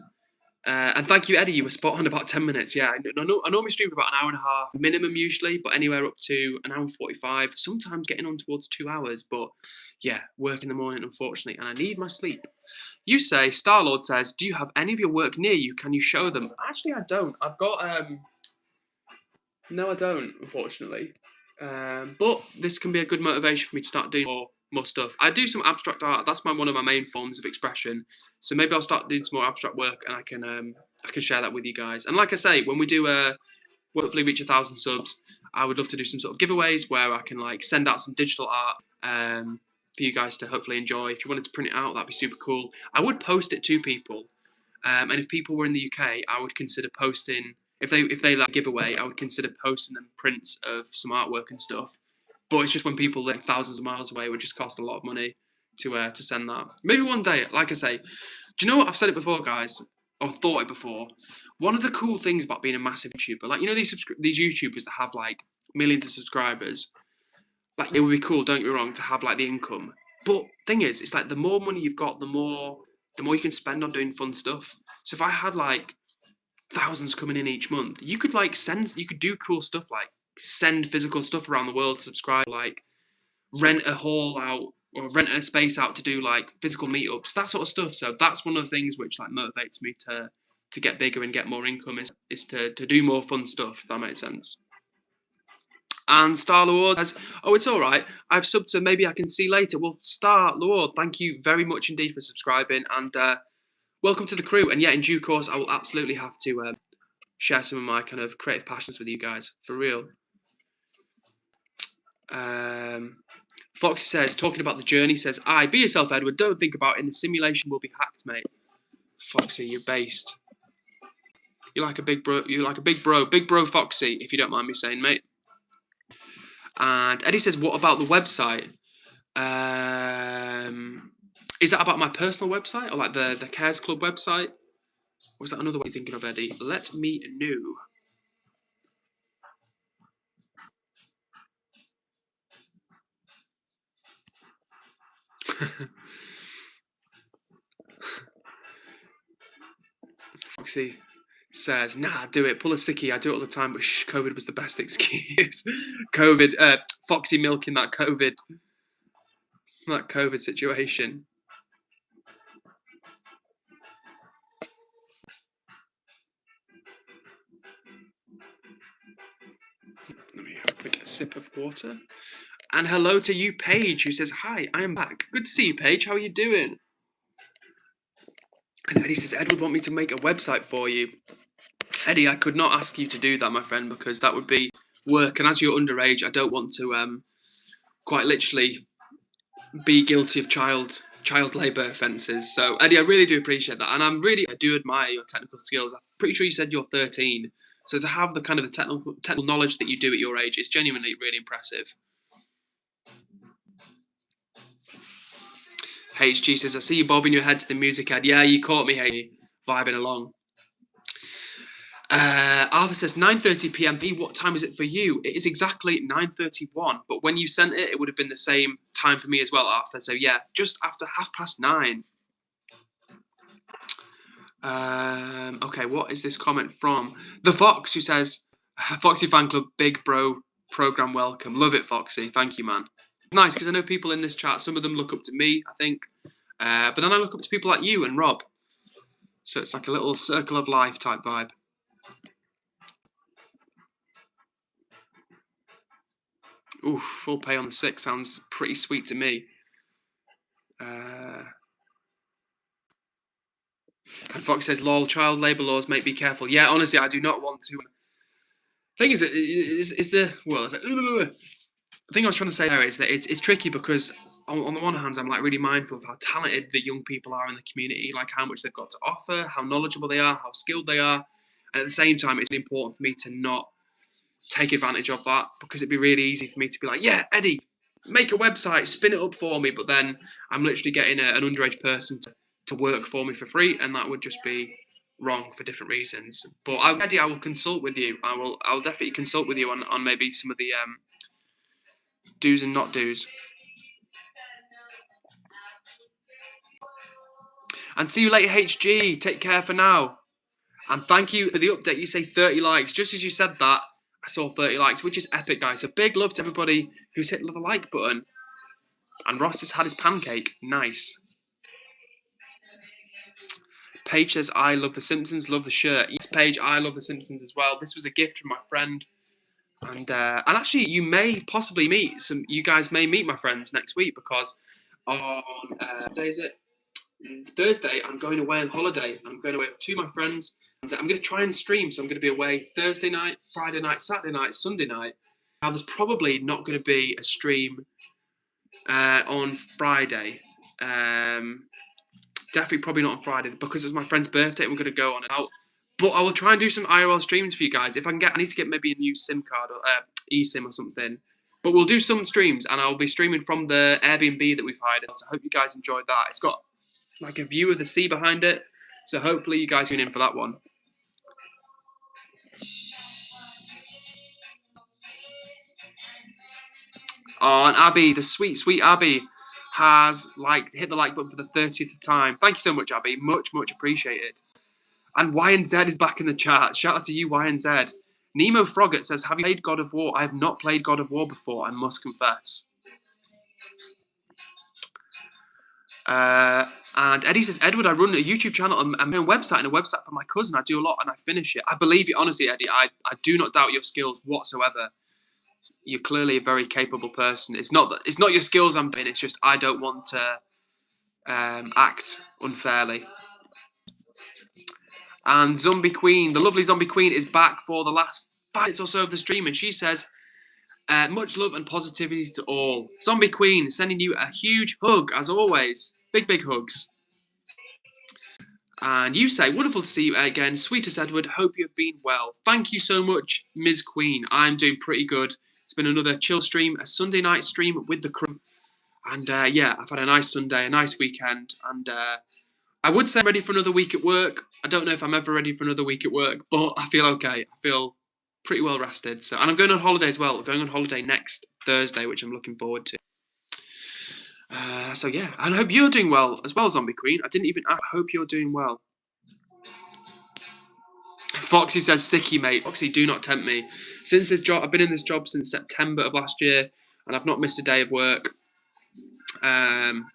and thank you, Eddie, you were spot on about 10 minutes. Yeah, I normally stream for about an hour and a half minimum usually, but anywhere up to an hour and 45, sometimes getting on towards 2 hours. But yeah, work in the morning, unfortunately, and I need my sleep. You say, Starlord says, do you have any of your work near you? Can you show them? Actually, I don't. I've got, no, I don't, unfortunately. But this can be a good motivation for me to start doing more stuff. I do some abstract art. That's one of my main forms of expression. So maybe I'll start doing some more abstract work, and I can share that with you guys. And like I say, when we do hopefully reach 1,000 subs, I would love to do some sort of giveaways where I can like send out some digital art for you guys to hopefully enjoy. If you wanted to print it out, that'd be super cool. I would post it to people, and if people were in the UK, I would consider posting. If they like giveaway, I would consider posting them prints of some artwork and stuff. But it's just when people live thousands of miles away, it would just cost a lot of money to send that. Maybe one day, like I say, do you know what? I've said it before, guys, or thought it before. One of the cool things about being a massive YouTuber, like, you know, these YouTubers that have like millions of subscribers, like, it would be cool, don't get me wrong, to have like the income. But thing is, it's like the more money you've got, the more you can spend on doing fun stuff. So if I had like thousands coming in each month, you could do cool stuff like send physical stuff around the world to subscribe, like rent a hall out or rent a space out to do like physical meetups, that sort of stuff. So that's one of the things which like motivates me to get bigger and get more income is to do more fun stuff, if that makes sense. And Star Lord says, oh, it's all right, I've subbed, so maybe I can see later. Well, Star Lord, thank you very much indeed for subscribing, and welcome to the crew. And yeah, in due course, I will absolutely have to share some of my kind of creative passions with you guys, for real. Foxy says, talking about the journey, says, be yourself, Edward. Don't think about it. In the simulation will be hacked, mate. Foxy, you're based. You're like a big bro. Big bro Foxy, if you don't mind me saying, mate. And Eddie says, what about the website? Is that about my personal website or like the Cares Club website? Or is that another way you're thinking of, Eddie? Let me know. Foxy says, nah, do it. Pull a sickie. I do it all the time, but COVID was the best excuse. Foxy milking that COVID situation. Let me have a quick sip of water. And hello to you, Paige, who says, hi, I am back. Good to see you, Paige. How are you doing? And Eddie says, Edward want me to make a website for you. Eddie, I could not ask you to do that, my friend, because that would be work. And as you're underage, I don't want to quite literally be guilty of child labour offences. So, Eddie, I really do appreciate that. And I do admire your technical skills. I'm pretty sure you said you're 13. So to have the kind of the technical knowledge that you do at your age is genuinely really impressive. HG says, I see you bobbing your head to the music, Ed. Yeah, you caught me, hey, vibing along. Arthur says 9:30 p.m. What time is it for you? It is exactly 9:31. But when you sent it, it would have been the same time for me as well, Arthur. So yeah, just after 9:30. Okay, what is this comment from the Fox, who says, Foxy fan club, big bro program welcome. Love it, Foxy. Thank you, man. Nice, because I know people in this chat, some of them look up to me, I think. But then I look up to people like you and Rob. So it's like a little circle of life type vibe. Oof, full pay on the 6th sounds pretty sweet to me. And Fox says, lol, child labour laws, mate, be careful. Yeah, honestly, I do not want to. Thing is, the thing I was trying to say there is that it's tricky because on the one hand, I'm like really mindful of how talented the young people are in the community, like how much they've got to offer, how knowledgeable they are, how skilled they are. And at the same time, it's important for me to not take advantage of that, because it'd be really easy for me to be like, yeah, Eddie, make a website, spin it up for me. But then I'm literally getting an underage person to work for me for free, and that would just be wrong for different reasons. But Eddie, I will consult with you. I'll definitely consult with you on maybe some of the do's and not do's. And see you later, HG. Take care for now. And thank you for the update. You say 30 likes. Just as you said that, I saw 30 likes, which is epic, guys. So big love to everybody who's hit the like button. And Ross has had his pancake. Nice. Paige says, I love The Simpsons, love the shirt. Yes, Paige, I love The Simpsons as well. This was a gift from my friend. And actually, you may possibly meet you guys may meet my friends next week, because on, what day is it? Thursday, I'm going away on holiday. I'm going away with two of my friends. And I'm going to try and stream. So I'm going to be away Thursday night, Friday night, Saturday night, Sunday night. Now, there's probably not going to be a stream on Friday. Definitely probably not on Friday, because it's my friend's birthday and we're going to go on and out. But I will try and do some IRL streams for you guys. If I can I need to get maybe a new SIM card or eSIM or something. But we'll do some streams, and I'll be streaming from the Airbnb that we've hired. So I hope you guys enjoyed that. It's got like a view of the sea behind it. So hopefully you guys tune in for that one. Oh, and Abby, the sweet, sweet Abby, has hit the like button for the 30th time. Thank you so much, Abby. Much, much appreciated. And YNZ is back in the chat. Shout out to you, YNZ. Nemo Frogget says, have you played God of War? I have not played God of War before, I must confess. And Eddie says, Edward, I run a YouTube channel and a website for my cousin. I do a lot and I finish it. I believe you, honestly, Eddie. I do not doubt your skills whatsoever. You're clearly a very capable person. It's not your skills I'm doing. It's just I don't want to act unfairly. And Zombie Queen, the lovely Zombie Queen, is back for the last 5 minutes or so of the stream, and she says, much love and positivity to all. Zombie Queen, sending you a huge hug, as always. Big, big hugs. And you say, wonderful to see you again. Sweetest Edward, hope you have been well. Thank you so much, Ms. Queen. I'm doing pretty good. It's been another chill stream, a Sunday night stream with the crew. And yeah, I've had a nice Sunday, a nice weekend. And I would say I'm ready for another week at work. I don't know if I'm ever ready for another week at work, but I feel okay. I feel pretty well rested. So, and I'm going on holiday as well. Going on holiday next Thursday, which I'm looking forward to. So yeah, and I hope you're doing well as well, Zombie Queen. I hope you're doing well. Foxy says, sicky, mate. Foxy, do not tempt me. Since this job, I've been in this job since September of last year, and I've not missed a day of work. And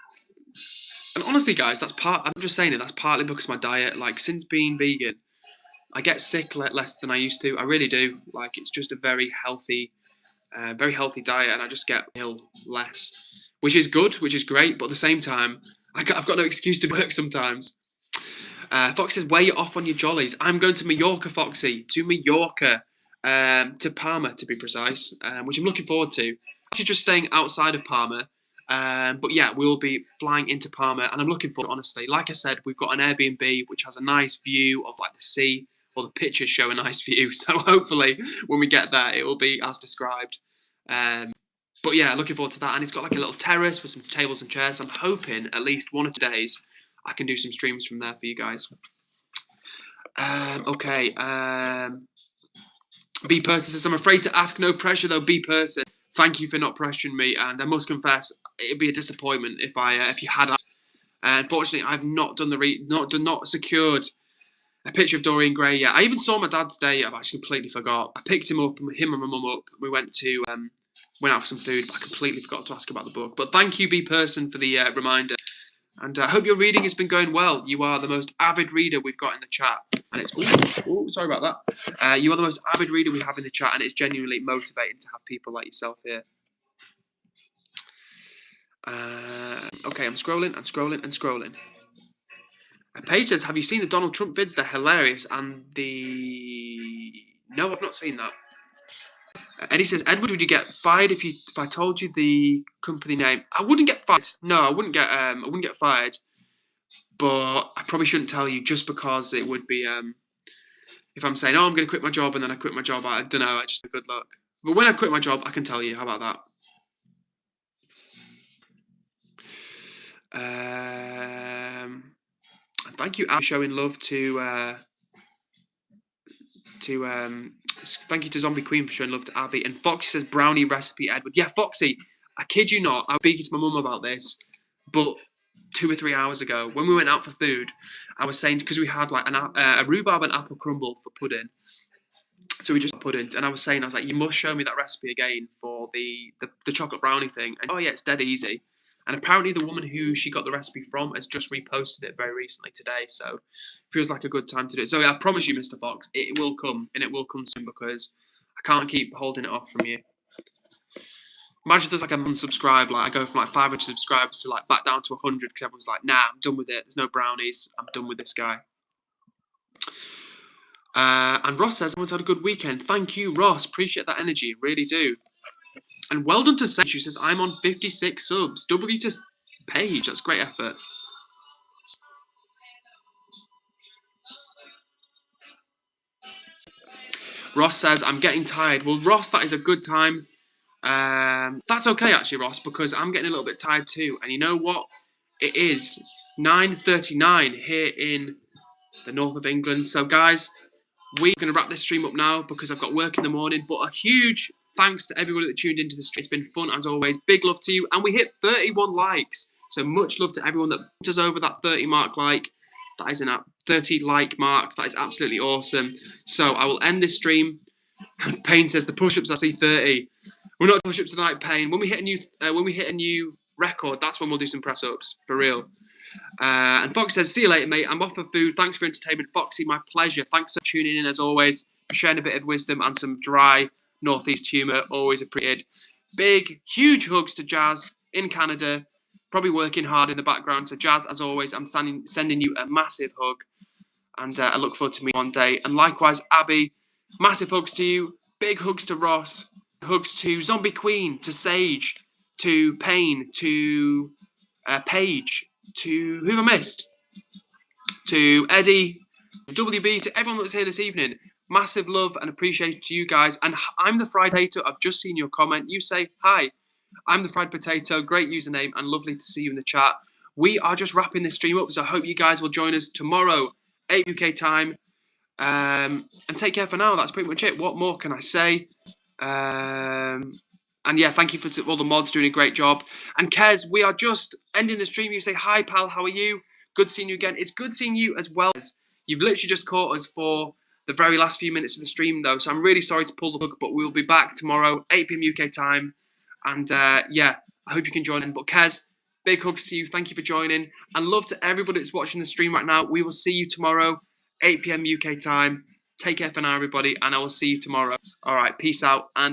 honestly, guys, I'm just saying it, that's partly because of my diet. Like, since being vegan, I get sick less than I used to. I really do. Like, it's just a very healthy diet, and I just get ill less. Which is good, which is great, but at the same time, I've got no excuse to work sometimes. Fox says, where you off on your jollies? I'm going to Mallorca, Foxy. To Mallorca. To Palma, to be precise, which I'm looking forward to. Actually, just staying outside of Palma. But yeah, we'll be flying into Palma, and I'm looking forward, honestly. Like I said, we've got an Airbnb, which has a nice view of like the sea, or the pictures show a nice view. So hopefully when we get there, it will be as described. But yeah, looking forward to that. And it's got like a little terrace with some tables and chairs. I'm hoping at least 1 or 2 days I can do some streams from there for you guys. Okay. B Person says, I'm afraid to ask, no pressure though. B Person, thank you for not pressuring me. And I must confess, it'd be a disappointment if you had. Unfortunately, I've not done not secured a picture of Dorian Gray yet. I even saw my dad today. I've actually completely forgot. I picked him up, him and my mum up. We went out for some food, but I completely forgot to ask about the book. But thank you, B Person, for the reminder. And I hope your reading has been going well. You are the most avid reader we've got in the chat. And it's... sorry about that. You are the most avid reader we have in the chat, and it's genuinely motivating to have people like yourself here. Okay, I'm scrolling and scrolling and scrolling. Paige says, have you seen the Donald Trump vids? They're hilarious. And No, I've not seen that. Eddie says, Edward, would you get fired if I told you the company name? I wouldn't get fired. No, I wouldn't get fired. But I probably shouldn't tell you, just because it would be if I'm saying, oh, I'm going to quit my job, and then I quit my job, I don't know, I just good luck. But when I quit my job, I can tell you. How about that? Thank you, Abby, showing love to thank you to Zombie Queen for showing love to Abby. And Foxy says, brownie recipe, Edward. Yeah, Foxy, I kid you not, I was speaking to my mum about this, but 2 or 3 hours ago, when we went out for food, I was saying, because we had like a rhubarb and apple crumble for pudding, so we just puddings, and I was like, you must show me that recipe again for the chocolate brownie thing. And oh yeah, it's dead easy. And apparently the woman who she got the recipe from has just reposted it very recently today, so feels like a good time to do it. So yeah, I promise you, Mr. Fox, it will come, and it will come soon, because I can't keep holding it off from you. Imagine if there's like a unsubscribe, like I go from like 500 subscribers to like back down to 100 because everyone's like, nah, I'm done with it. There's no brownies. I'm done with this guy. And Ross says, everyone's had a good weekend. Thank you, Ross. Appreciate that energy. Really do. And well done to Sage, who says, I'm on 56 subs. W to Paige. That's great effort. Ross says, I'm getting tired. Well, Ross, that is a good time. That's okay, actually, Ross, because I'm getting a little bit tired too. And you know what? It is 9:39 here in the north of England. So, guys, we're going to wrap this stream up now because I've got work in the morning. But a huge thanks to everybody that tuned into the stream. It's been fun, as always. Big love to you. And we hit 31 likes. So much love to everyone that put us over that 30 mark like. That is an 30 like mark. That is absolutely awesome. So I will end this stream. Payne says, the push-ups, I see 30. We're not push-ups tonight, Payne. When we hit a new record, that's when we'll do some press-ups, for real. And Fox says, see you later, mate. I'm off for food. Thanks for entertainment. Foxy, my pleasure. Thanks for tuning in, as always, for sharing a bit of wisdom and some dry Northeast humour. Always appreciated. Big, huge hugs to Jazz in Canada. Probably working hard in the background. So, Jazz, as always, I'm sending you a massive hug. And I look forward to meeting you one day. And likewise, Abby, massive hugs to you. Big hugs to Ross. Hugs to Zombie Queen, to Sage, to Payne, to Paige, to who have I missed? To Eddie, WB, to everyone that's here this evening. Massive love and appreciation to you guys. And I'm the Fried Potato. I've just seen your comment. You say, hi, I'm the Fried Potato. Great username and lovely to see you in the chat. We are just wrapping this stream up, so I hope you guys will join us tomorrow, 8 UK time. And take care for now. That's pretty much it. What more can I say? And yeah, thank you for all the mods doing a great job. And Kez, we are just ending the stream. You say, hi, pal, how are you? Good seeing you again. It's good seeing you as well. As you've literally just caught us for the very last few minutes of the stream, though. So I'm really sorry to pull the hook, but we'll be back tomorrow, 8 p.m. UK time. And yeah, I hope you can join in. But Kez, big hugs to you. Thank you for joining. And love to everybody that's watching the stream right now. We will see you tomorrow, 8 p.m. UK time. Take care for now, everybody. And I will see you tomorrow. All right, peace out. And